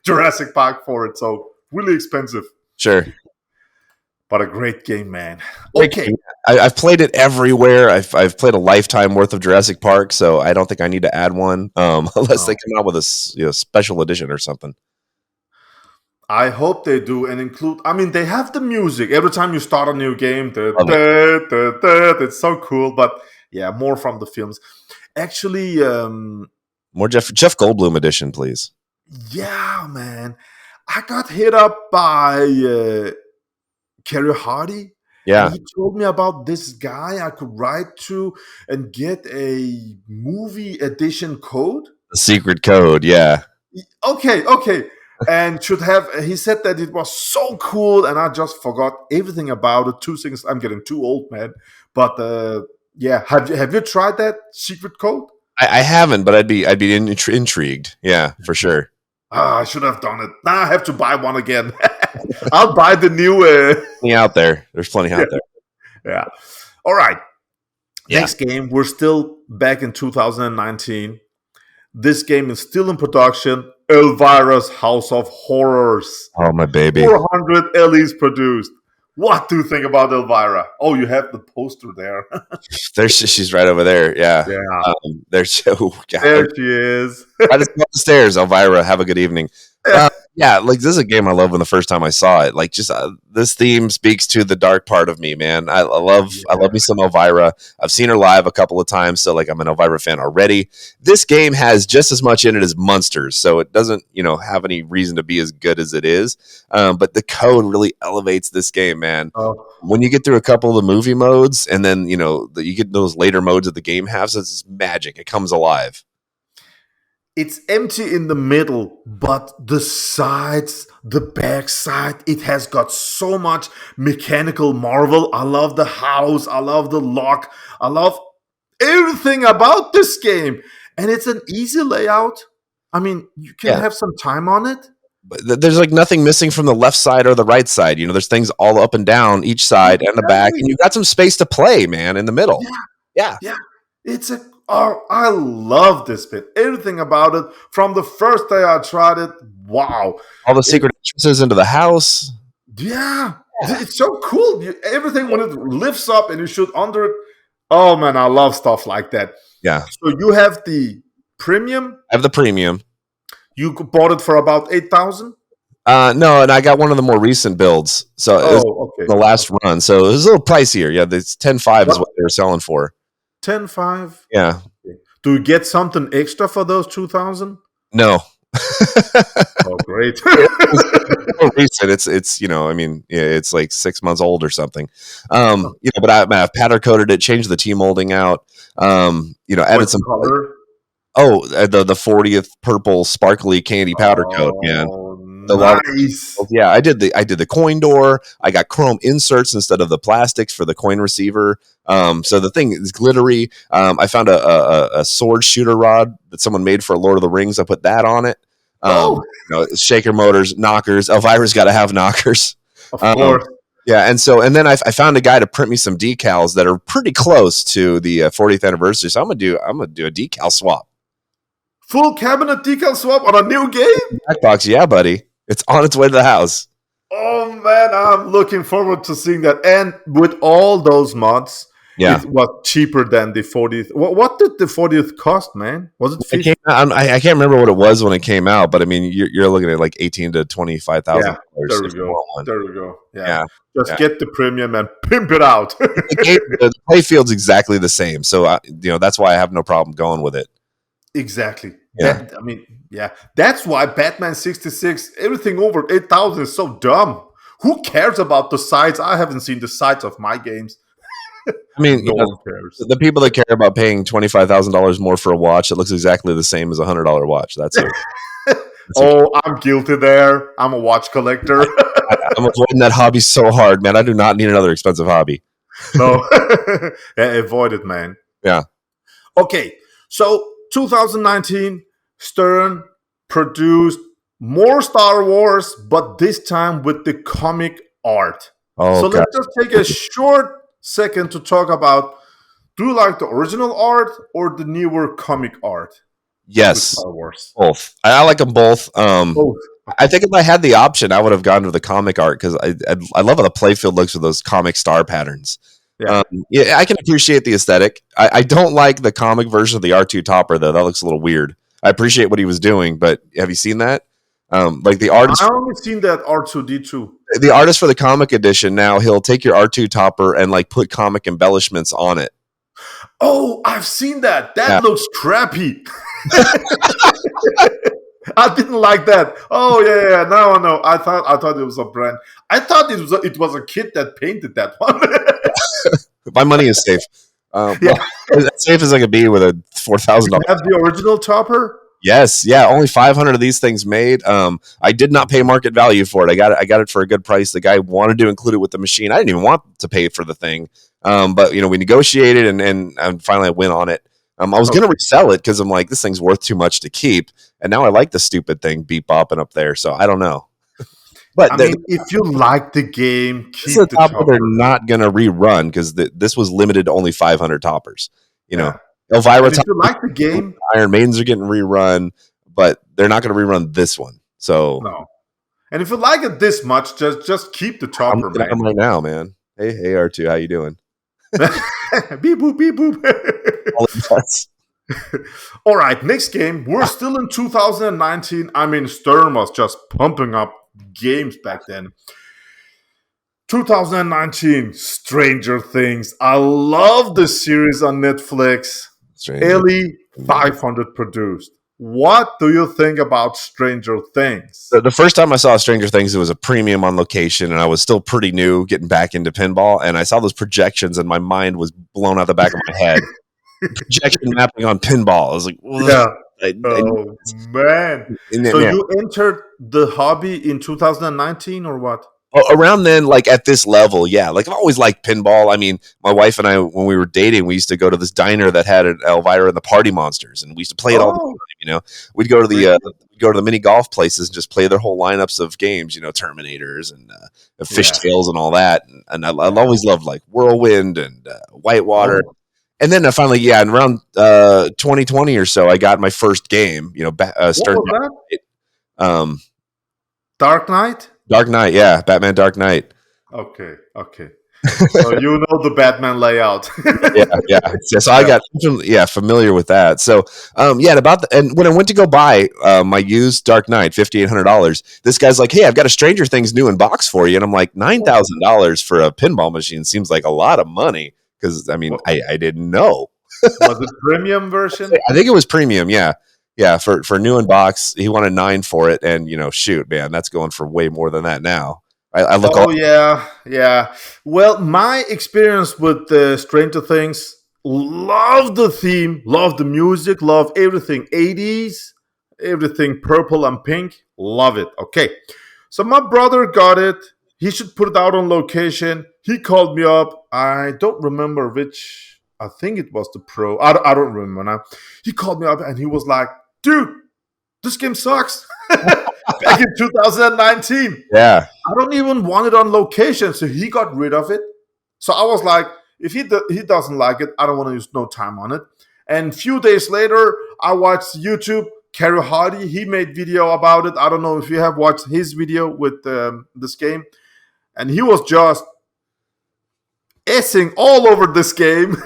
A: Jurassic Park for it. So, really expensive,
B: Sure.
A: but a great game, man.
B: Great
A: Okay.
B: game. I've played it everywhere. I've played a lifetime worth of Jurassic Park, so I don't think I need to add one, unless they
A: No.
B: come out with a special edition or something.
A: I hope they do and include. I mean, they have the music every time you start a new game.
B: Love it.
A: It's so cool. But yeah, more from the films. Actually,
B: More Jeff Goldblum edition, please.
A: yeah, man. I got hit up by Kerry Hardy.
B: Yeah,
A: And he told me about this guy I could write to and get a movie edition code.
B: the secret code. Yeah,
A: Okay. And should have, he said that it was so cool, and I just forgot everything about it. Two things, I'm getting too old, man. But yeah, have you tried that secret code?
B: I haven't, but I'd be intrigued. Yeah, for sure.
A: Ah, I should have done it. Now I have to buy one again. I'll buy the new.
B: Plenty out there. There's plenty out there.
A: Yeah. All right.
B: Yeah.
A: Next game. We're still back in 2019. This game is still in production. Elvira'S House of Horrors.
B: Oh my baby.
A: 400 LEs produced. What do you think about Elvira? Oh, you have the poster there.
B: She's right over there. Yeah.
A: Yeah.
B: There's oh God.
A: There she is.
B: I just go up the stairs, Elvira. Have a good evening. Yeah, like this is a game I love when the first time I saw it. Like just this theme speaks to the dark part of me, man. I love me some Elvira. I've seen her live a couple of times, so like I'm an Elvira fan already. This game has just as much in it as Monsters, so it doesn't have any reason to be as good as it is. But the code really elevates this game, man.
A: Oh,
B: When you get through a couple of the movie modes, and then you get those later modes that the game has, it's magic. It comes alive.
A: it's empty in the middle, but the sides, the back side, it has got so much mechanical marvel. I love the house. I love the lock. I love everything about this game. And it's an easy layout. I mean, you can
B: Yeah.
A: have some time on it.
B: But there's like nothing missing from the left side or the right side. There's things all up and down each side and the back, and you got some space to play, man, in the middle.
A: Yeah.
B: Yeah.
A: Yeah. It's a Oh, I love this bit. Everything about it from the first day I tried it. Wow.
B: All the
A: It,
B: secret entrances into the house.
A: yeah,
B: Yeah.
A: it's so cool. Everything when it lifts up and you shoot under it. Oh man, I love stuff like that.
B: Yeah.
A: So you have the premium.
B: I have the premium.
A: You bought it for about 8,000.
B: No, and I got one of the more recent builds. So it was
A: Oh, okay.
B: the last run. So it was a little pricier. Yeah, it's 10.5 is what they were selling for.
A: 10.5.
B: Yeah.
A: Do you get something extra for those 2,000?
B: No.
A: Oh, great.
B: Recent. It's I mean, yeah, it's like 6 months old or something. But I've powder coated it, changed the T molding out. Added
A: What
B: some.
A: color?
B: The 40th purple sparkly candy powder coat, man.
A: Oh,
B: The
A: nice.
B: Yeah, I did the coin door. I got chrome inserts instead of the plastics for the coin receiver. So the thing is glittery. I found a sword shooter rod that someone made for Lord of the Rings. I put that on it.
A: Oh,
B: Shaker motors, knockers. Elvira's got to have knockers.
A: of course.
B: Yeah, and then I found a guy to print me some decals that are pretty close to the 40th anniversary. So I'm gonna do a decal swap.
A: Full cabinet decal swap on a new game?
B: Black box, yeah, buddy. It's on its way to the house.
A: Oh man, I'm looking forward to seeing that. And with all those mods,
B: Yeah.
A: it was cheaper than the 40th. What did the 40th cost, man? Was it 50?
B: I can't remember what it was when it came out, but I mean, you're looking at like $18,000 to $25,000.
A: Yeah, there we go. There we go.
B: Yeah.
A: Just get the premium and pimp it out.
B: The play field's exactly the same, so that's why I have no problem going with it.
A: Exactly.
B: Yeah.
A: That's why Batman 66, everything over 8,000 is so dumb. Who cares about the sides? I haven't seen the sides of my games.
B: I mean,
A: No one cares.
B: the people that care about paying $25,000 more for a watch that looks exactly the same as $100 watch. That's it.
A: I'm guilty there. I'm a watch collector.
B: I'm avoiding that hobby so hard, man. I do not need another expensive hobby.
A: No. Avoid it, man.
B: Yeah.
A: Okay. So 2019, Stern produced more Star Wars, but this time with the comic art.
B: Oh,
A: so
B: God.
A: let's just take a short second to talk about, do you like the original art or the newer comic art?
B: Yes.
A: Star Wars.
B: Both. I like them both.
A: Both.
B: I think if I had the option, I would have gone to the comic art because I love how the playfield looks with those comic star patterns.
A: Yeah.
B: I can appreciate the aesthetic. I don't like the comic version of the R2 topper, though. That looks a little weird. I appreciate what he was doing, but have you seen that? Like the artist,
A: I only seen that R2D2.
B: the artist for the comic edition now, he'll take your R2 topper and like put comic embellishments on it.
A: Oh, I've seen that. That
B: Yeah.
A: looks crappy. I didn't like that. Oh yeah. Now I know. I thought it was a brand. I thought it was a kid that painted that one.
B: My money is safe.
A: Yeah.
B: As safe as I could be with a $4,000.
A: You have the original topper?
B: Yes, yeah, only 500 of these things made. I did not pay market value for it. I got it for a good price. The guy wanted to include it with the machine. I didn't even want to pay for the thing, but we negotiated and finally I went on it. I was going to resell it because I'm like, this thing's worth too much to keep, and now I like the stupid thing beep bopping up there. So I don't know. But
A: I mean, if you like the game, keep
B: the
A: the
B: topper
A: topper.
B: they're not going to rerun because this was limited to only 500 toppers.
A: Yeah.
B: Elvira,
A: If you like the game,
B: Iron Maidens are getting rerun, but they're not going to rerun this one. So
A: no. And if you like it this much, just keep the
B: I'm
A: topper,
B: looking at them
A: man.
B: right now, man. Hey R2, how you doing?
A: Beep boop, beep boop. All right, next game. We're still in 2019. I mean, Stern was just pumping up games back then. 2019, Stranger Things. I love the series on Netflix. Ellie 500 produced. What do you think about Stranger Things?
B: The first time I saw Stranger Things, it was a premium on location, and I was still pretty new getting back into pinball, and I saw those projections, and my mind was blown out the back of my head. Projection mapping on pinball. I was like,
A: yeah. Oh, man. So
B: man.
A: you entered the hobby in 2019 or what?
B: Around then, like at this level, yeah. Like I've always liked pinball. I mean, my wife and I, when we were dating, we used to go to this diner that had an Elvira and the Party Monsters, and we used to play it all the time. We'd go to the mini golf places and just play their whole lineups of games. Terminators and Fishtails and all that. And I always loved like Whirlwind and Whitewater. And then finally, in around 2020 or so, I got my first game.
A: What
B: started
A: was that?
B: um,
A: Dark Knight?
B: Dark Knight. Yeah, Batman Dark Knight.
A: Okay, okay. So you know the Batman layout.
B: Yeah, yeah. So I
A: Yeah.
B: got familiar with that. So and when I went to go buy my used Dark Knight, $5,800, this guy's like, "Hey, I've got a Stranger Things new in box for you," and I'm like, $9,000 for a pinball machine seems like a lot of money because I mean,
A: What,
B: I didn't know.
A: was it premium version?
B: I think it was premium. Yeah, yeah. For new in box, he wanted 9 for it, and shoot, man, that's going for way more than that now. I look all
A: Oh yeah, yeah. Well, my experience with Stranger Things, love the theme, love the music, love everything 80s, everything purple and pink, love it. Okay, so my brother got it. He should put it out on location. He called me up. I don't remember which. I think it was the Pro. I don't remember now. He called me up and he was like, "Dude, this game sucks." Back in 2019.
B: yeah.
A: I don't even want it on location, so he got rid of it. So I was like, if he doesn't like it, I don't want to use no time on it. And a few days later, I watched YouTube. Kerry Hardy, he made video about it. I don't know if you have watched his video with this game, and he was just essing all over this game.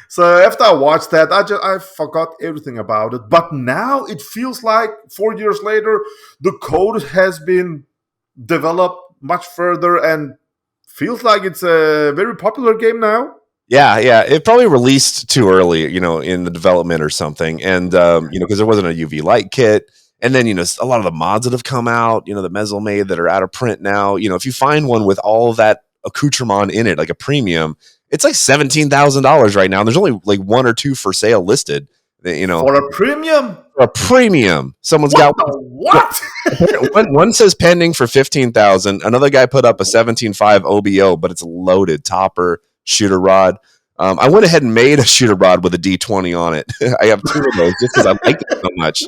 A: So after I watched that, I forgot everything about it. But now it feels like 4 years later, the code has been developed much further and feels like it's a very popular game now.
B: Yeah, yeah. It probably released too early, in the development or something. And, because there wasn't a UV light kit. And then, a lot of the mods that have come out, the Mezzle made that are out of print now. If you find one with all of that accoutrement in it, like a premium, it's like $17,000 right now. And there's only like 1 or 2 for sale listed,
A: For a premium?
B: for a premium. Someone's
A: What
B: got
A: the what?
B: one says pending for 15,000. Another guy put up a 17.5 OBO, but it's loaded topper shooter rod. I went ahead and made a shooter rod with a D20 on it. I have 2 of those just because I liked it so much.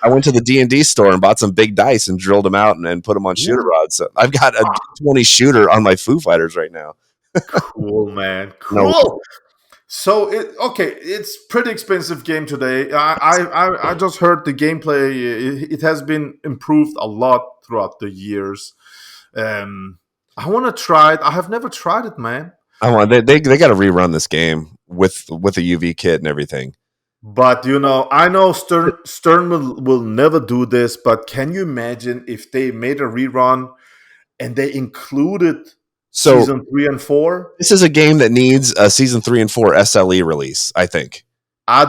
B: I went to the D&D store and bought some big dice and drilled them out and put them on shooter rods. So I've got a D20 shooter on my Foo Fighters right now.
A: Cool, man.
B: No.
A: Cool. So it's pretty expensive game today. I just heard the gameplay. It has been improved a lot throughout the years. I want to try it. I have never tried it, man.
B: They got to rerun this game with a UV kit and everything.
A: But I know Stern will never do this. But can you imagine if they made a rerun and they included season 3 and 4?
B: This is a game that needs a season 3 and 4 SLE release, I think.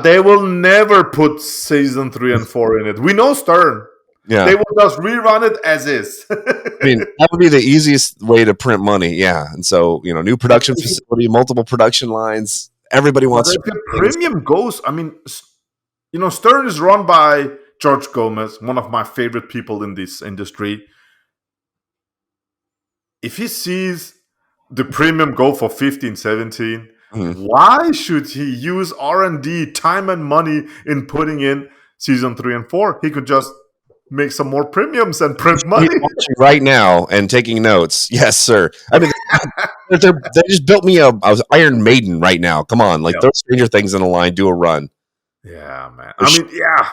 A: They will never put season 3 and 4 in it. We know Stern.
B: Yeah.
A: They will just rerun it as is.
B: I mean, that would be the easiest way to print money. Yeah. And so, new production facility, multiple production lines. Everybody wants
A: to. The premium goes, I mean, Stern is run by George Gomez, one of my favorite people in this industry. If he sees the premium go for 15, 17, why should he use R&D, time and money in putting in season 3 and 4? He could just make some more premiums and print money
B: right now and taking notes. Yes, sir. I mean, they just built me a Iron Maiden right now. Come on, throw Stranger Things in a line, do a run.
A: Yeah, man. I mean, yeah.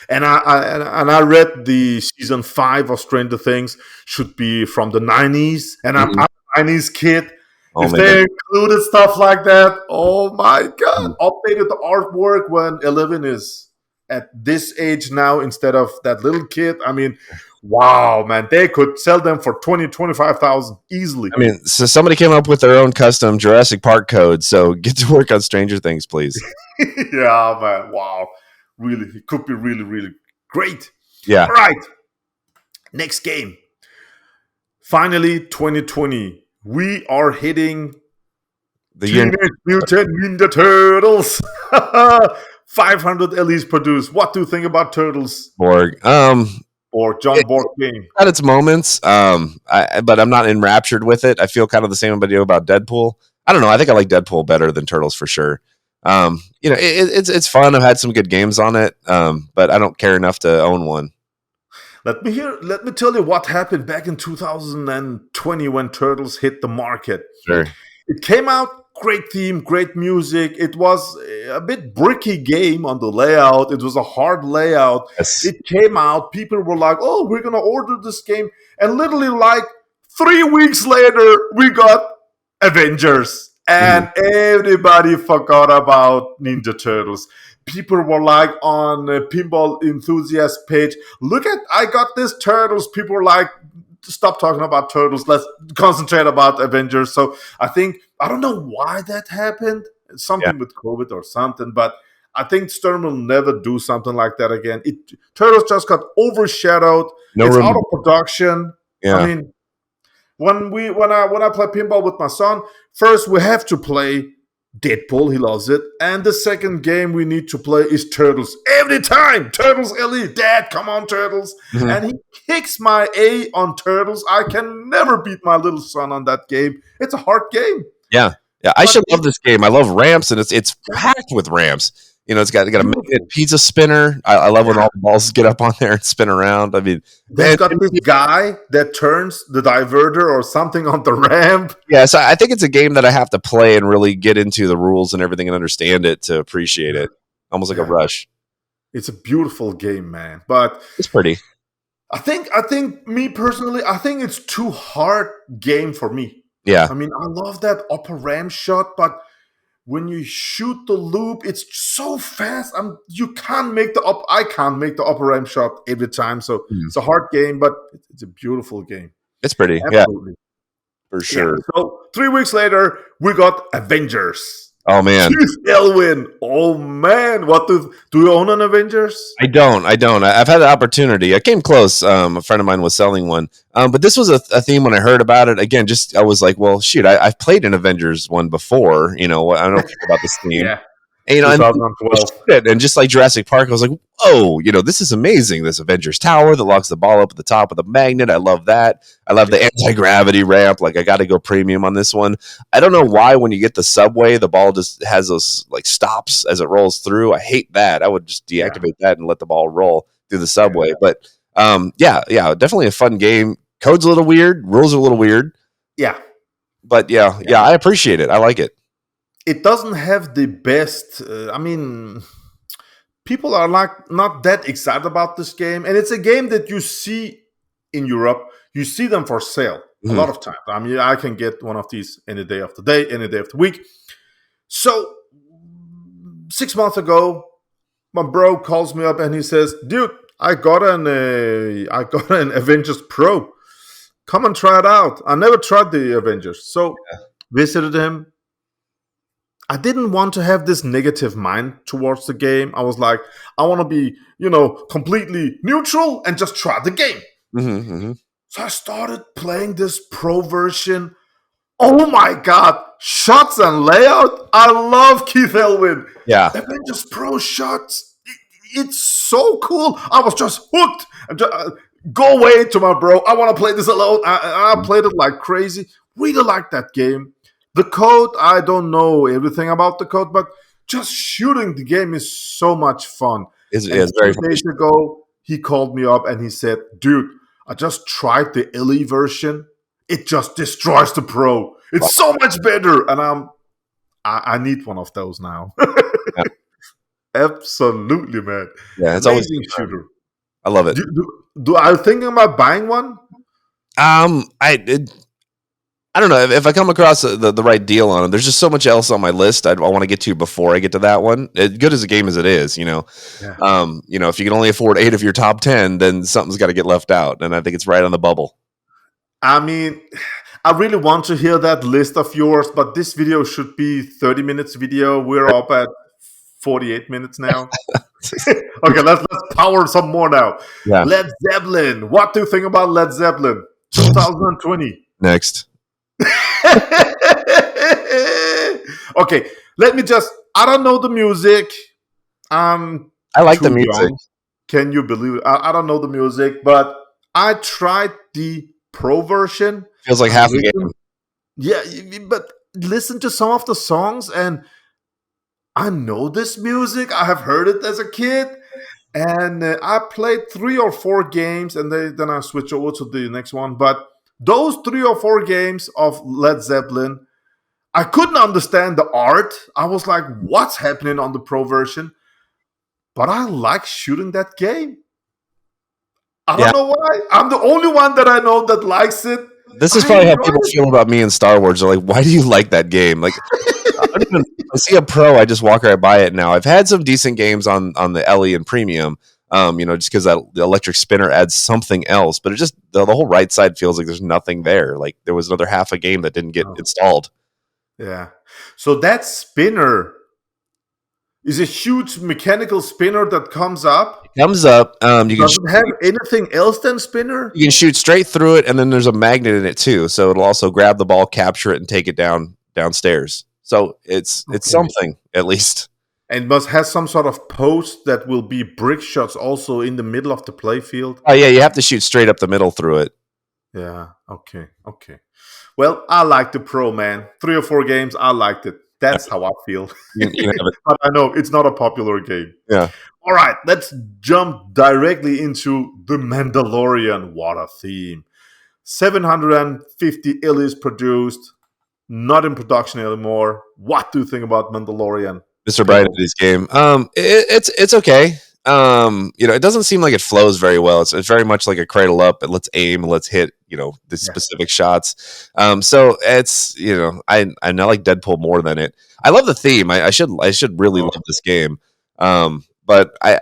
A: And I read the season 5 of Stranger Things should be from the 90s, and I'm a 90s kid. If they included stuff like that, oh my god! Updated the artwork when 11 is at this age now instead of that little kid. I mean, wow, man, they could sell them for 25,000 easily.
B: I mean, so somebody came up with their own custom Jurassic Park code, so get to work on Stranger Things, please.
A: Yeah, man, wow. Really, it could be really, really great.
B: Yeah.
A: All right. Next game. Finally, 2020. We are hitting the Teenage Mutant Ninja Turtles. 500 LEs produced. What do you think about Turtles?
B: Borg.
A: Or John Borg King.
B: At its moments, but I'm not enraptured with it. I feel kind of the same about Deadpool. I don't know. I think I like Deadpool better than Turtles for sure. It's fun. I've had some good games on it, but I don't care enough to own one.
A: Let me tell you what happened back in 2020 when Turtles hit the market.
B: Sure.
A: It came out great theme, great music. It was a bit bricky game on the layout. It was a hard layout.
B: Yes.
A: It came out. People were like, "Oh, we're gonna order this game," and literally like 3 weeks later, we got Avengers, and everybody forgot about Ninja Turtles. People were like on Pinball Enthusiast page, "Look at, I got this Turtles." People were like, "Stop talking about Turtles. Let's concentrate about Avengers." So I don't know why that happened.
B: Yeah.
A: Something with COVID or something, but I think Stern will never do something like that again. Turtles just got overshadowed.
B: No
A: It's out
B: room.
A: of production.
B: Yeah.
A: I mean, when I play pinball with my son, first we have to play Deadpool. He loves it, and the second game we need to play is Turtles every time. Turtles, Ellie, Dad, come on, Turtles, and he kicks my A on Turtles. I can never beat my little son on that game. It's a hard game.
B: Yeah. Yeah. I
A: But
B: should love this game. I love ramps, and it's packed with ramps. You know, it's got a magnet pizza spinner. I love when all the balls get up on there and spin around. I mean,
A: They've got this guy that turns the diverter or something on the ramp.
B: yeah, so I think it's a game that I have to play and really get into the rules and everything and understand it to appreciate it. Almost like a rush.
A: It's a beautiful game, man. But
B: it's pretty.
A: I think me personally, I think it's too hard game for me.
B: Yeah.
A: I mean, I love that upper ramp shot, but when you shoot the loop, it's so fast. You can't make the up. I can't make the upper ramp shot every time. So it's a hard game, but it's a beautiful game.
B: It's pretty.
A: Absolutely.
B: Yeah, for sure.
A: Yeah. So 3 weeks later, we got Avengers.
B: Oh man,
A: Elwin. Oh man, what do you own an Avengers?
B: I don't. I've had the opportunity. I came close. A friend of mine was selling one, but this was a theme when I heard about it. Again, I was like, well, shoot, I've played an Avengers one before. You know, I don't care about this theme.
A: Yeah.
B: And, you know, and just like Jurassic Park, I was like, "Oh, you know, this is amazing! This Avengers Tower that locks the ball up at the top of the magnet. I love that. I love the anti-gravity ramp. Like, I got to go premium on this one. I don't know why when you get the subway, the ball just has those like stops as it rolls through. I hate that. I would just deactivate that and let the ball roll through the subway. But yeah, definitely a fun game. Code's a little weird. Rules are a little weird.
A: Yeah,
B: but yeah, I appreciate it. I like it.
A: It doesn't have the best. I mean, people are like not that excited about this game, and it's a game that you see in Europe. You see them for sale a lot of times. I mean, I can get one of these any day of the day, any day of the week. So 6 months ago, my bro calls me up and he says, "Dude, I got an Avengers Pro. Come and try it out." I never tried the Avengers, so visited him. I didn't want to have this negative mind towards the game. I was like, I want to be, completely neutral and just try the game. So I started playing this pro version. Oh my God. Shots and layout. I love Keith Elwin.
B: Yeah.
A: Avengers Pro shots. It's so cool. I was just hooked. Go away to my bro. I want to play this alone. I played it like crazy. Really like that game. The code, I don't know everything about the code, but just shooting the game is so much fun.
B: It's very fun.
A: 2 days ago, he called me up and he said, "Dude, I just tried the LE version. It just destroys the Pro. It's so much better." And I need one of those now.
B: Yeah.
A: Absolutely, man.
B: Yeah, it's
A: amazing
B: always
A: shooter.
B: I love it.
A: Do I thinking about buying one?
B: I don't know if I come across the right deal on it. There's just so much else on my list I want to get to before I get to that one. Good as a game as it is, Yeah. If you can only afford 8 of your top 10, then something's got to get left out, and I think it's right on the bubble.
A: I mean, I really want to hear that list of yours, but this video should be 30 minutes video. We're up at 48 minutes now. Okay, let's power some more now.
B: Yeah.
A: Led Zeppelin. What do you think about Led Zeppelin 2020?
B: Next.
A: Okay, I don't know the music.
B: I like the music.
A: Young. Can you believe it? I don't know the music, but I tried the pro version.
B: Feels like half a game.
A: Yeah, but listen to some of the songs and I know this music. I have heard it as a kid. And I played 3 or 4 games and then I switched over to the next one. But those 3 or 4 games of Led Zeppelin, I couldn't understand the art. I was like, what's happening on the pro version? But I like shooting that game. I
B: Yeah,
A: don't know why. I'm the only one that I know that likes it.
B: this is
A: I
B: probably how
A: enjoy
B: people
A: it.
B: feel about me in Star Wars. They're like, "Why do you like that game?" Like, I don't even. I see a pro, I just walk right by it now. I've had some decent games on the LE and premium. Just because the electric spinner adds something else, but it just the whole right side feels like there's nothing there. Like there was another half a game that didn't get
A: Oh,
B: installed.
A: yeah. So that spinner is a huge mechanical spinner that comes up.
B: It comes up.
A: Does it have anything else than spinner?
B: You can shoot straight through it, and then there's a magnet in it too, so it'll also grab the ball, capture it, and take it downstairs. So it's
A: Okay.
B: something at least.
A: And must have some sort of post that will be brick shots also in the middle of the play field.
B: Oh yeah, you have to shoot straight up the middle through it.
A: Yeah. Okay. Okay. Well, I like the pro, man. 3 or 4 games, I liked it. That's how I feel.
B: You have it.
A: But I know it's not a popular game.
B: Yeah.
A: All right, let's jump directly into The Mandalorian. What a theme. 750 Illies produced, not in production anymore. What do you think about Mandalorian?
B: Mr. Bright
A: Pinball.
B: in his game. It's okay. It doesn't seem like it flows very well. It's very much like a cradle up. And let's aim, and let's hit. The
A: Yeah.
B: specific shots. So it's I now like Deadpool more than it. I love the theme. I should really
A: Oh,
B: love this game. But I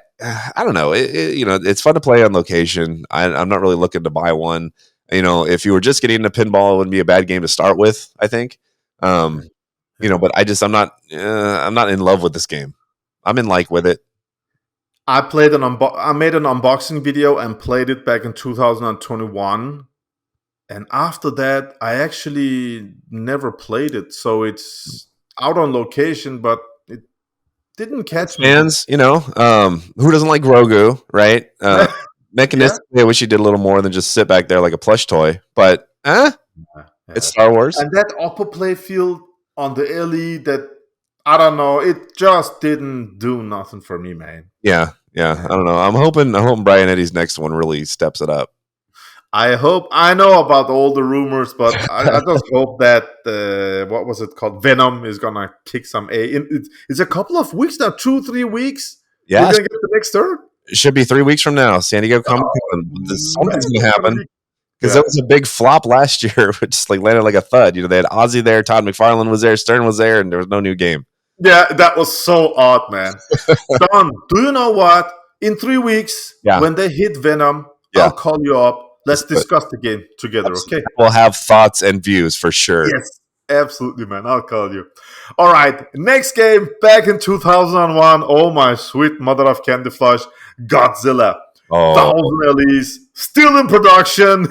B: don't know. It's fun to play on location. I'm not really looking to buy one. If you were just getting into pinball, it wouldn't be a bad game to start with. I think. Um,
A: yeah.
B: but I'm not in love with this game. I'm in like with it.
A: I played I made an unboxing video and played it back in 2021. And after that, I actually never played it. So it's out on location, but it didn't catch me.
B: Fans, who doesn't like Grogu, right?
A: Yeah.
B: Mechanistically, I wish he did a little more than just sit back there like a plush toy. But it's
A: Yeah.
B: Star Wars.
A: And that upper play field on the LE, that I don't know, it just didn't do nothing for me, man.
B: Yeah, yeah. I don't know. I'm hoping Brian Eddie's next one really steps it up.
A: I know about all the rumors, but I just hope that what was it called? Venom is gonna kick some it's a couple of weeks now, 2-3 weeks. We're
B: Yeah,
A: gonna get the next turn.
B: it should be 3 weeks from now. San Diego Comic Con.
A: Man,
B: Something's gonna
A: it's gonna
B: happen
A: be
B: because
A: yeah.
B: that was a big flop last year, which just like landed like a thud. They had Ozzy there, Todd McFarlane was there, Stern was there, and there was no new game.
A: Yeah, that was so odd, man. Don, do you know what? In 3 weeks,
B: Yeah.
A: when they hit Venom,
B: Yeah.
A: I'll call you up. Let's
B: Let's do it.
A: discuss the game together, okay?
B: We'll have thoughts and views for sure.
A: Yes, absolutely, man. I'll call you. All right, next game back in 2001. Oh, my sweet mother of candy flush, Godzilla.
B: Oh,
A: 1,000 LEs, still in production.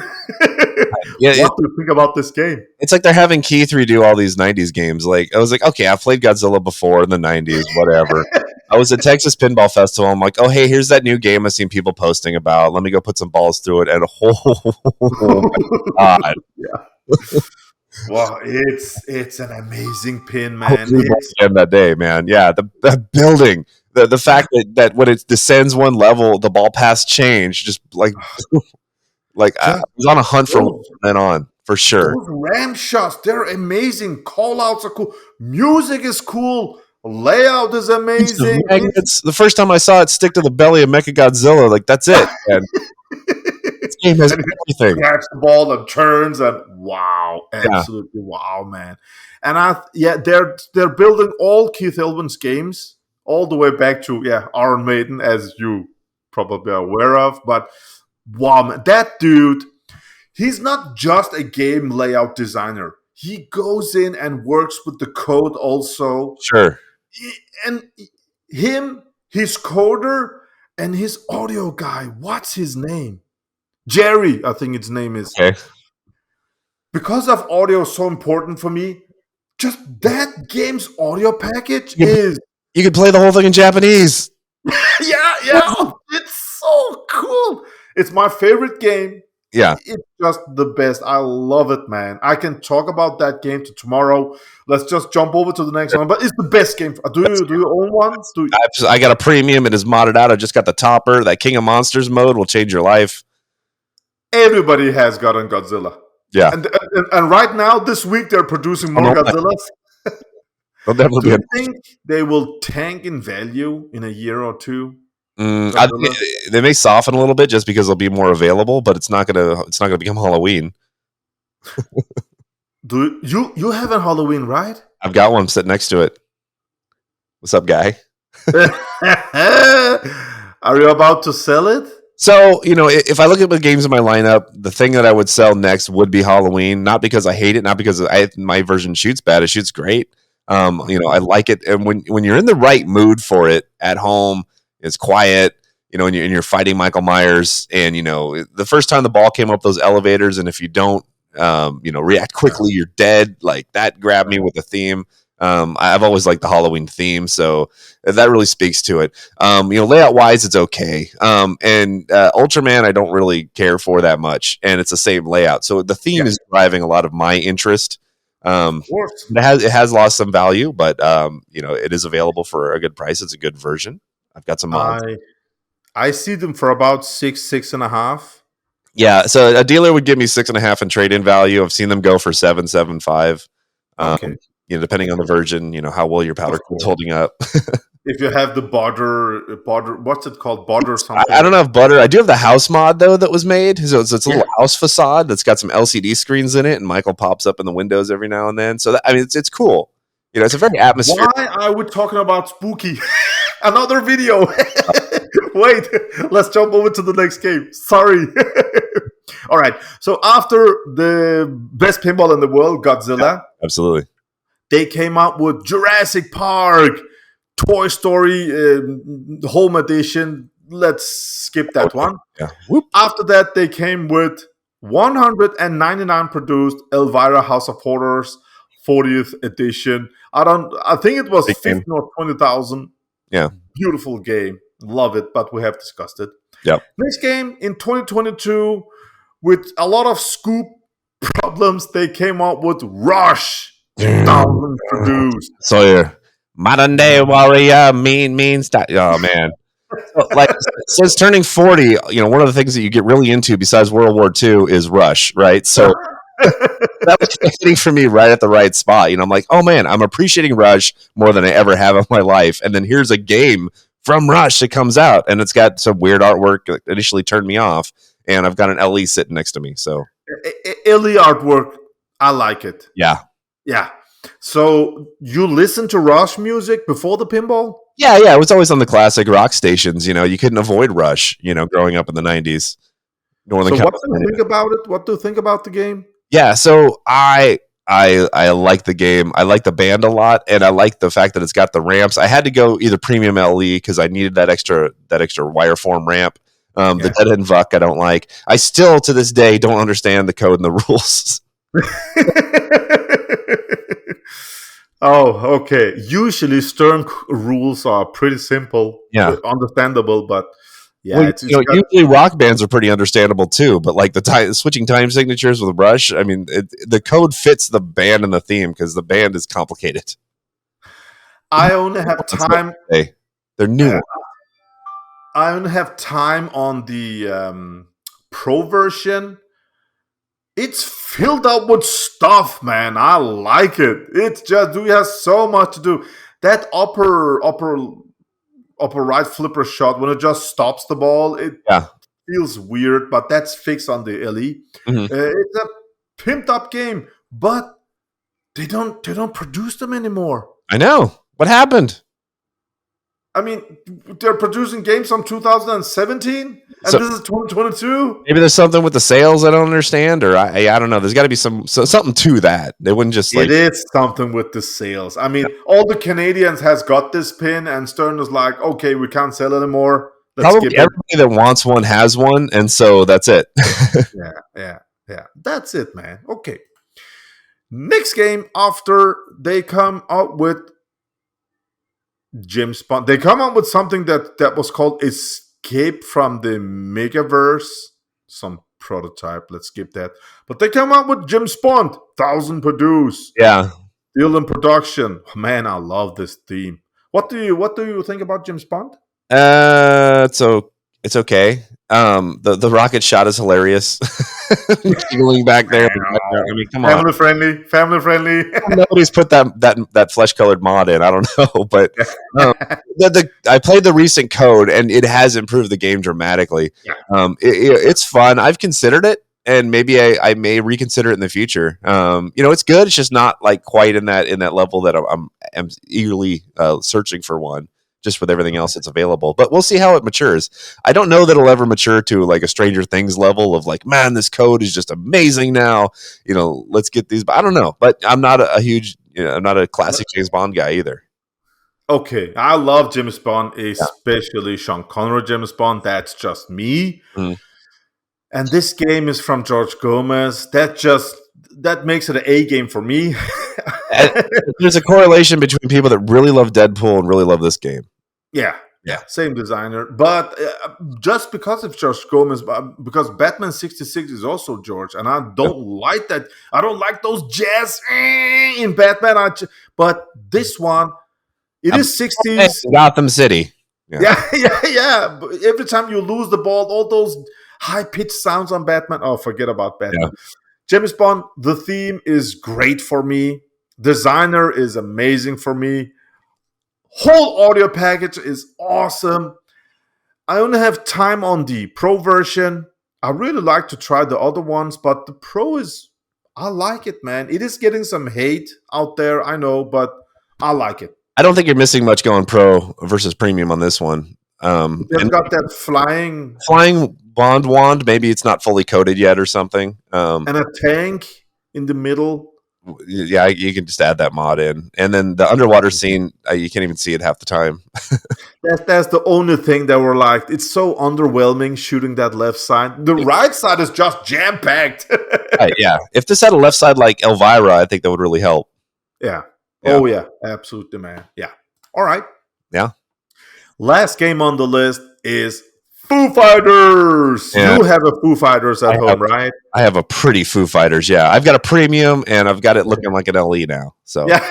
B: yeah.
A: What do you think about this game?
B: It's like they're having Keith redo all these 90s games. Like, I was like, okay, I've played Godzilla before in the 90s, whatever. I was at Texas Pinball Festival. I'm like, oh, hey, here's that new game I've seen people posting about. Let me go put some balls through it. And oh my God.
A: Yeah. Well, it's an amazing pin,
B: I was
A: man.
B: reborn again that day, man. Yeah, the building, the fact that when it descends one level, the ball pass change, just like I was on a hunt for one from then on, for sure.
A: Those ram shots, they're amazing. Call outs are cool. Music is cool. Layout is amazing.
B: Magnets. The first time I saw it stick to the belly of Mechagodzilla, like that's it. And this game has
A: And
B: everything.
A: grabs the ball and turns and wow,
B: Yeah.
A: absolutely wow, man. And they're building all Keith Elvin's games all the way back to Iron Maiden, as you probably are aware of. But wow, man, that dude, he's not just a game layout designer. He goes in and works with the code also.
B: Sure.
A: And his coder, and his audio guy, what's his name? Jerry, I think his name is.
B: Okay.
A: Because of audio so important for me, just that game's audio package
B: You
A: is
B: You could play the whole thing in Japanese.
A: yeah, it's so cool. It's my favorite game.
B: Yeah.
A: It's just the best. I love it, man. I can talk about that game to tomorrow. Let's just jump over to the next one. But it's the best game. Do you own one?
B: I got a premium. It is modded out. I just got the topper. That King of Monsters mode will change your life.
A: Everybody has gotten Godzilla.
B: Yeah.
A: And right now, this week, they're producing more Godzillas.
B: They'll definitely
A: Do
B: be.
A: you think they will tank in value in a year or two?
B: I think they may soften a little bit just because they'll be more available, but it's not gonna become Halloween.
A: Do you have a Halloween, right?
B: I've got one sitting next to it. What's up, guy?
A: Are you about to sell it?
B: So, if I look at the games in my lineup, the thing that I would sell next would be Halloween. Not because I hate it, not because my version shoots bad. It shoots great. I like it, and when you're in the right mood for it at home, it's quiet. And you're fighting Michael Myers, and the first time the ball came up those elevators, and if you don't, react quickly, you're dead. Like that grabbed me with the theme. I've always liked the Halloween theme, so that really speaks to it. Layout wise, it's okay. And Ultraman, I don't really care for that much, and it's the same layout. So the theme is driving a lot of my interest.
A: Of course.
B: It has lost some value, but it is available for a good price. It's a good version. I've got some mods.
A: I see them for about 6.5.
B: Yeah, so a dealer would give me 6.5 in trade-in value. I've seen them go for 7.75.
A: Okay.
B: Depending on the version, how well your powder is holding up.
A: If you have the border, what's it called? Border something.
B: I don't have butter. I do have the house mod though that was made. So it's a little house facade that's got some LCD screens in it, and Michael pops up in the windows every now and then. So it's cool. It's a very atmospheric.
A: Why are we talking about spooky? Another video. Wait, let's jump over to the next game. Sorry. All right. So after the best pinball in the world, Godzilla,
B: absolutely,
A: they came out with Jurassic Park, Toy Story, Home Edition. Let's skip that one.
B: Yeah.
A: After that, they came with 199 produced Elvira House of Horrors 40th edition. I think it was 15 or 20,000.
B: Yeah.
A: Beautiful game. Love it, but we have discussed it.
B: Yeah.
A: Next game in 2022, with a lot of scoop problems, they came out with Rush 1000 produced.
B: Sawyer, modern day warrior, mean style. Oh man. Since turning 40, one of the things that you get really into besides World War II is Rush, right? So that was hitting for me right at the right spot. I'm like, oh man, I'm appreciating Rush more than I ever have in my life. And then here's a game from Rush that comes out, and it's got some weird artwork that initially turned me off. And I've got an LE sitting next to me. So
A: LE artwork, I like it.
B: Yeah.
A: So you listen to Rush music before the pinball?
B: Yeah. It was always on the classic rock stations. You couldn't avoid Rush. Growing up in the 90s.
A: Northern California. What do you think about it? What do you think about the game?
B: Yeah, so I like the game. I like the band a lot, and I like the fact that it's got the ramps. I had to go either premium LE because I needed that extra wire form ramp. The dead end VUC I don't like. I still to this day don't understand the code and the rules.
A: Oh, okay. Usually Stern rules are pretty simple, understandable, but
B: usually rock bands are pretty understandable too. But like switching time signatures with Rush, I mean, the code fits the band and the theme because the band is complicated.
A: I only have time.
B: They're new.
A: I only have time on the pro version. It's filled up with stuff, man. I like it. It's just we have so much to do. That upper right flipper shot when it just stops the ball, it feels weird, but that's fixed on the LE.
B: Mm-hmm.
A: It's a pimped up game, but they don't produce them anymore.
B: I know. What happened?
A: I mean, they're producing games from 2017, and this is 2022.
B: Maybe there's something with the sales I don't understand, or I don't know. There's got to be something to that. They wouldn't just
A: It is something with the sales. I mean, all the Canadians has got this pin, and Stern was like, "Okay, we can't sell anymore.
B: Probably everybody that wants one has one, and so that's it."
A: Yeah. That's it, man. Okay. Next game after they come out with James Bond. They come out with something that was called Escape from the Megaverse. Some prototype. Let's skip that. But they come out with James Bond 1000 produced.
B: Yeah.
A: Still in production. Man, I love this theme. What do you think about James Bond?
B: It's okay. The rocket shot is hilarious. Giggling back there. there. I mean, come on.
A: Family friendly. Family friendly.
B: Nobody's put that flesh colored mod in. I don't know, but I played the recent code and it has improved the game dramatically.
A: Yeah.
B: It's fun. I've considered it, and maybe I may reconsider it in the future. It's good. It's just not like quite in that level that I'm eagerly searching for one. Just with everything else that's available. But we'll see how it matures. I don't know that it'll ever mature to like a Stranger Things level of like, man, this code is just amazing now. Let's get these. But I don't know. But I'm not a huge, I'm not a classic James Bond guy either.
A: Okay, I love James Bond, especially Sean Connery James Bond. That's just me.
B: Mm.
A: And this game is from George Gomez. That makes it an A game for me.
B: There's a correlation between people that really love Deadpool and really love this game.
A: Yeah, same designer. But just because of George Gomez, because Batman 66 is also George, and I don't like that. I don't like those jazz in Batman. But this one, it is 60s.
B: Gotham City.
A: Yeah. But every time you lose the ball, all those high-pitched sounds on Batman. Oh, forget about Batman.
B: Yeah.
A: James Bond, the theme is great for me. Designer is amazing for me. Whole audio package is awesome. I only have time on the Pro version. I really like to try the other ones, but the Pro I like it, man. It is getting some hate out there, I know, but I like it.
B: I don't think you're missing much going Pro versus Premium on this one.
A: They've got that flying
B: Bond wand. Maybe it's not fully coated yet or something.
A: And a tank in the middle.
B: Yeah, you can just add that mod in, and then the underwater scene, you can't even see it half the time.
A: That's the only thing that we're like. It's so underwhelming shooting that left side. The right side is just jam packed.
B: Right, yeah, if this had a left side like Elvira, I think that would really help.
A: Yeah. Oh yeah, absolutely, man. Yeah. All right.
B: Yeah.
A: Last game on the list is Foo Fighters. Yeah. You have a Foo Fighters at home, right?
B: I have a pretty Foo Fighters. Yeah, I've got a premium, and I've got it looking like an LE now. So
A: yeah.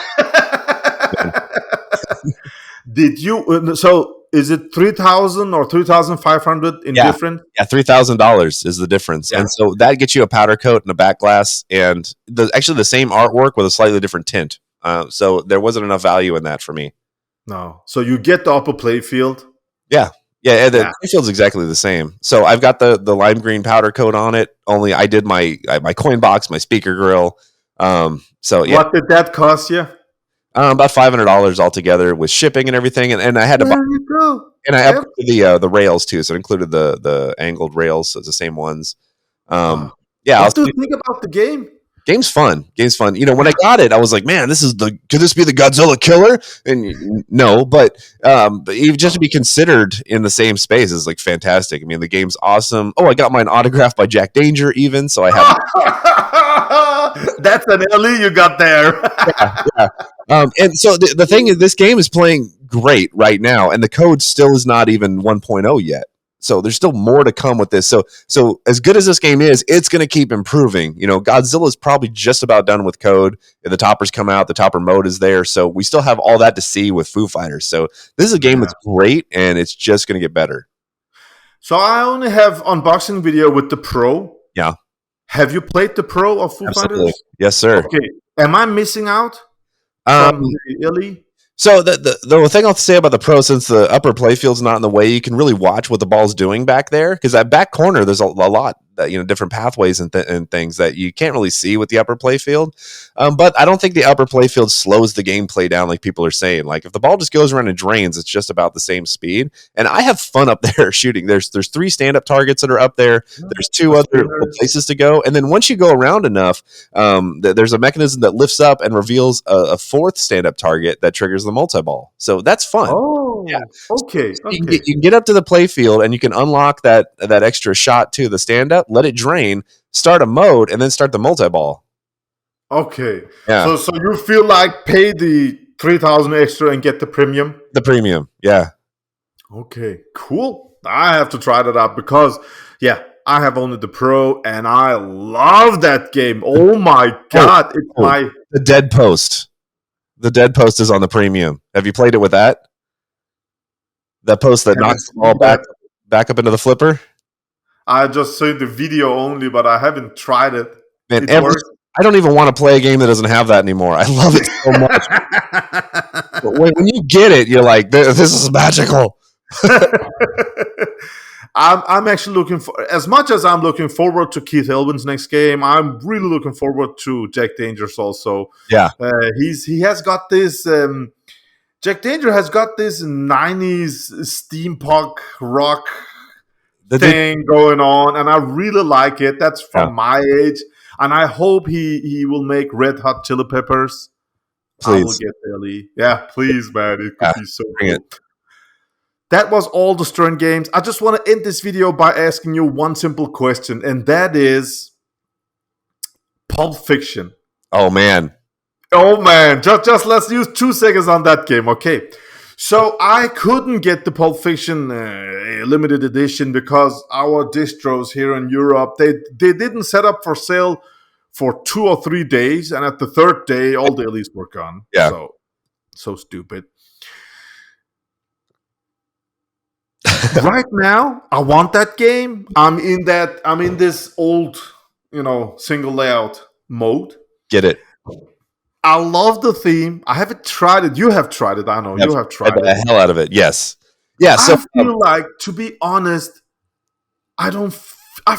A: Did you? So is it 3,000 or 3,500 in different?
B: Yeah, $3,000 is the difference, and so that gets you a powder coat and a back glass, and actually the same artwork with a slightly different tint. So there wasn't enough value in that for me.
A: No. So you get the upper play field.
B: Yeah. Yeah, the field's exactly the same. So I've got the lime green powder coat on it. Only I did my coin box, my speaker grill. So yeah.
A: What did that cost you?
B: About $500 altogether with shipping and everything. And I had to buy. And I upgraded the rails too. So it included the angled rails. So it's the same ones. Yeah.
A: What do you think about the game?
B: Game's fun. When I got it, I was like, man, could this be the Godzilla killer? And no, but even just to be considered in the same space is like fantastic. I mean, the game's awesome. Oh, I got mine autographed by Jack Danger even. So I have.
A: That's an LE you got there.
B: yeah. And so the thing is, this game is playing great right now, and the code still is not even 1.0 yet. So there's still more to come with this. So as good as this game is, it's going to keep improving. Godzilla is probably just about done with code. The toppers come out, the topper mode is there. So we still have all that to see with Foo Fighters. So this is a game that's great, and it's just going to get better.
A: So I only have unboxing video with the Pro.
B: Yeah.
A: Have you played the Pro of Foo Fighters?
B: Yes, sir.
A: Okay. Am I missing out from the LE?
B: So the thing I'll say about the Pro, since the upper playfield's not in the way, you can really watch what the ball's doing back there, because that back corner there's a lot that different pathways and things that you can't really see with the upper playfield. But I don't think the upper playfield slows the gameplay down like people are saying. Like if the ball just goes around and drains, it's just about the same speed. And I have fun up there shooting. There's 3 stand-up targets that are up there. There's 2 other places to go, and then once you go around enough, there's a mechanism that lifts up and reveals a 4th stand-up target that triggers the multi-ball. So that's fun.
A: Oh, yeah. Okay.
B: So you can get up to the playfield, and you can unlock that extra shot to the stand-up, let it drain, start a mode, and then start the multi-ball.
A: Okay.
B: Yeah.
A: So you feel like pay the 3,000 extra and get the premium?
B: The premium, yeah.
A: Okay, cool. I have to try that out because, I have only the Pro, and I love that game. Oh my God.
B: The Dead Post. The Dead Post is on the premium. Have you played it with that? That post that knocks the ball back up into the flipper?
A: I just saw the video only, but I haven't tried it.
B: Man, I don't even want to play a game that doesn't have that anymore. I love it so much. But when you get it, you're like, this is magical.
A: I'm actually looking for, as much as I'm looking forward to Keith Elvin's next game, I'm really looking forward to Jack Danger's also.
B: Yeah.
A: He has got this Jack Danger has got this 90s steampunk rock thing going on, and I really like it. That's from my age, and I hope he will make Red Hot Chili Peppers.
B: Please.
A: I will get Ellie. Yeah, please, man. It could be so cool. That was all the Stern games. I just want to end this video by asking you one simple question, and that is Pulp Fiction.
B: Oh, man.
A: Just let's use 2 seconds on that game, okay? So I couldn't get the Pulp Fiction limited edition because our distros here in Europe, they didn't set up for sale for 2 or 3 days, and at the third day, all the dailies were gone.
B: Yeah.
A: So stupid. Right now, I want that game. I'm in this old, single layout mode.
B: Get it.
A: I love the theme. I haven't tried it. You have tried it. I know you have tried it.
B: The hell out of it. Yes. Yeah. So
A: I feel like, to be honest, I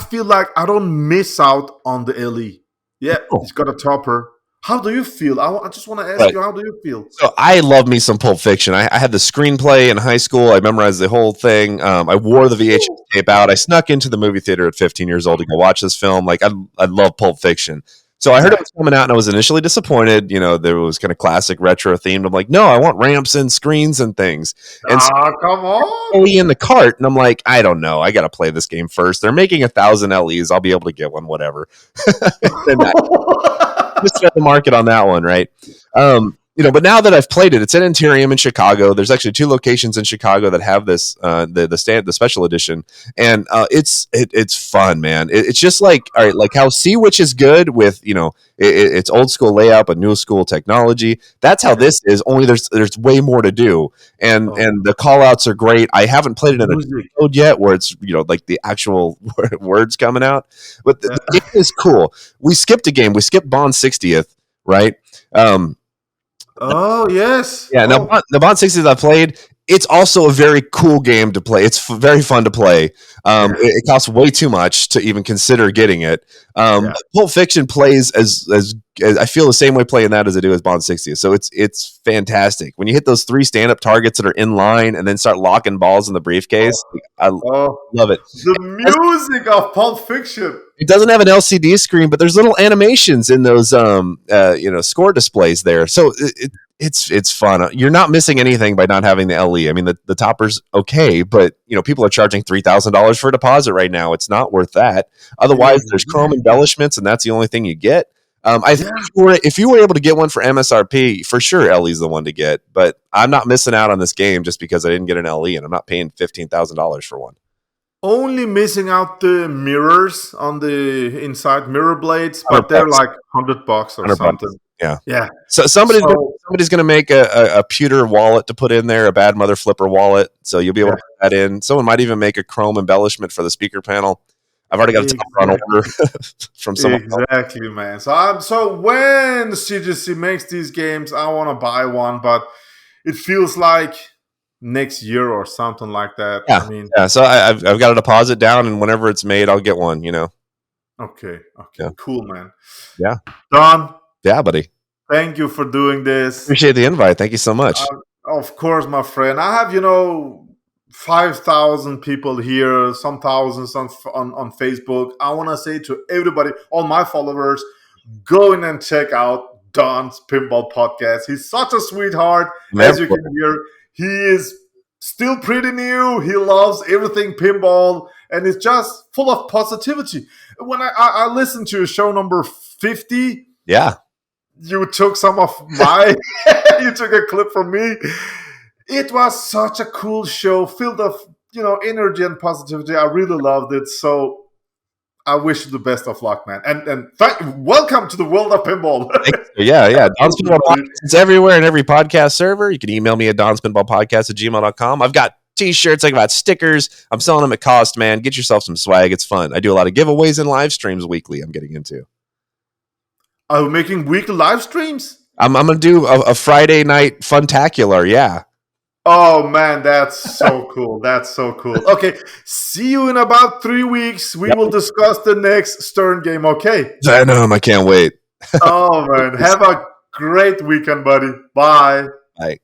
A: feel like I don't miss out on the LE. Yeah, it's got a topper. How do you feel? I just want to ask you, how do you feel?
B: So I love me some Pulp Fiction. I had the screenplay in high school. I memorized the whole thing. I wore the VHS tape out. I snuck into the movie theater at 15 years old to go watch this film. Like, I love Pulp Fiction. So I heard it was coming out, and I was initially disappointed. There was kind of classic retro themed. I'm like, no, I want ramps and screens and things. And so
A: come on!
B: in the cart, and I'm like, I don't know. I got to play this game first. They're making 1,000 LEs. I'll be able to get one, whatever. Just set the market on that one, right? But now that I've played it, it's in Interium in Chicago. There's actually 2 locations in Chicago that have this the special edition, and it's fun, man. It's just like, all right, like how Sea Witch is good with it's old school layout but new school technology. That's how this is. Only there's way more to do, and the call outs are great. I haven't played it in a mode yet where it's like the actual words coming out, but the game is cool. We skipped a game. We skipped Bond 60th, right?
A: Oh, yes.
B: Yeah, now the Bond 60th I played, it's also a very cool game to play. It's very fun to play. It costs way too much to even consider getting it. Pulp Fiction plays as I feel the same way playing that as I do as Bond 60th. So it's fantastic. When you hit those 3 stand-up targets that are in line and then start locking balls in the briefcase, I love it.
A: The music of Pulp Fiction.
B: It doesn't have an LCD screen, but there's little animations in those score displays there. So it's fun. You're not missing anything by not having the LE. I mean, the topper's okay, but people are charging $3,000 for a deposit right now. It's not worth that. Otherwise, there's chrome embellishments, and that's the only thing you get. I think if you were able to get one for MSRP, for sure LE's the one to get. But I'm not missing out on this game just because I didn't get an LE, and I'm not paying $15,000 for one.
A: Only missing out the mirrors on the inside mirror blades, but they're like $100 or something.
B: Yeah. So somebody's going to make a pewter wallet to put in there, a bad mother flipper wallet. So you'll be able to put that in. Someone might even make a chrome embellishment for the speaker panel. I've already got a topper on order from someone.
A: Exactly, man. So when CGC makes these games, I want to buy one, but it feels like next year or something like that.
B: Yeah. So I've got a deposit down, and whenever it's made, I'll get one.
A: Okay. Cool, man.
B: Yeah.
A: Don.
B: Yeah, buddy.
A: Thank you for doing this.
B: Appreciate the invite. Thank you so much.
A: Of course, my friend. I have 5,000 people here, some thousands on Facebook. I want to say to everybody, all my followers, go in and check out Don's Pinball podcast. He's such a sweetheart, as you can hear. He is still pretty new. He loves everything pinball, and it's just full of positivity. When I listened to show number 50, you took some of my, you took a clip from me. It was such a cool show, filled of energy and positivity. I really loved it. So I wish you the best of luck, man. And welcome to the world of pinball.
B: Yeah. Don's Pinball Podcast is everywhere in every podcast server. You can email me at donspinballpodcast@gmail.com. I've got t-shirts, I've got stickers. I'm selling them at cost, man. Get yourself some swag. It's fun. I do a lot of giveaways and live streams weekly I'm getting into.
A: Are we making weekly live streams?
B: I'm gonna do a Friday night funtacular. Yeah.
A: Oh man, that's so cool. That's so cool. Okay, see you in about 3 weeks. We will discuss the next Stern game, okay?
B: Venom. I can't wait.
A: Oh man, have a great weekend, buddy. Bye.
B: Bye.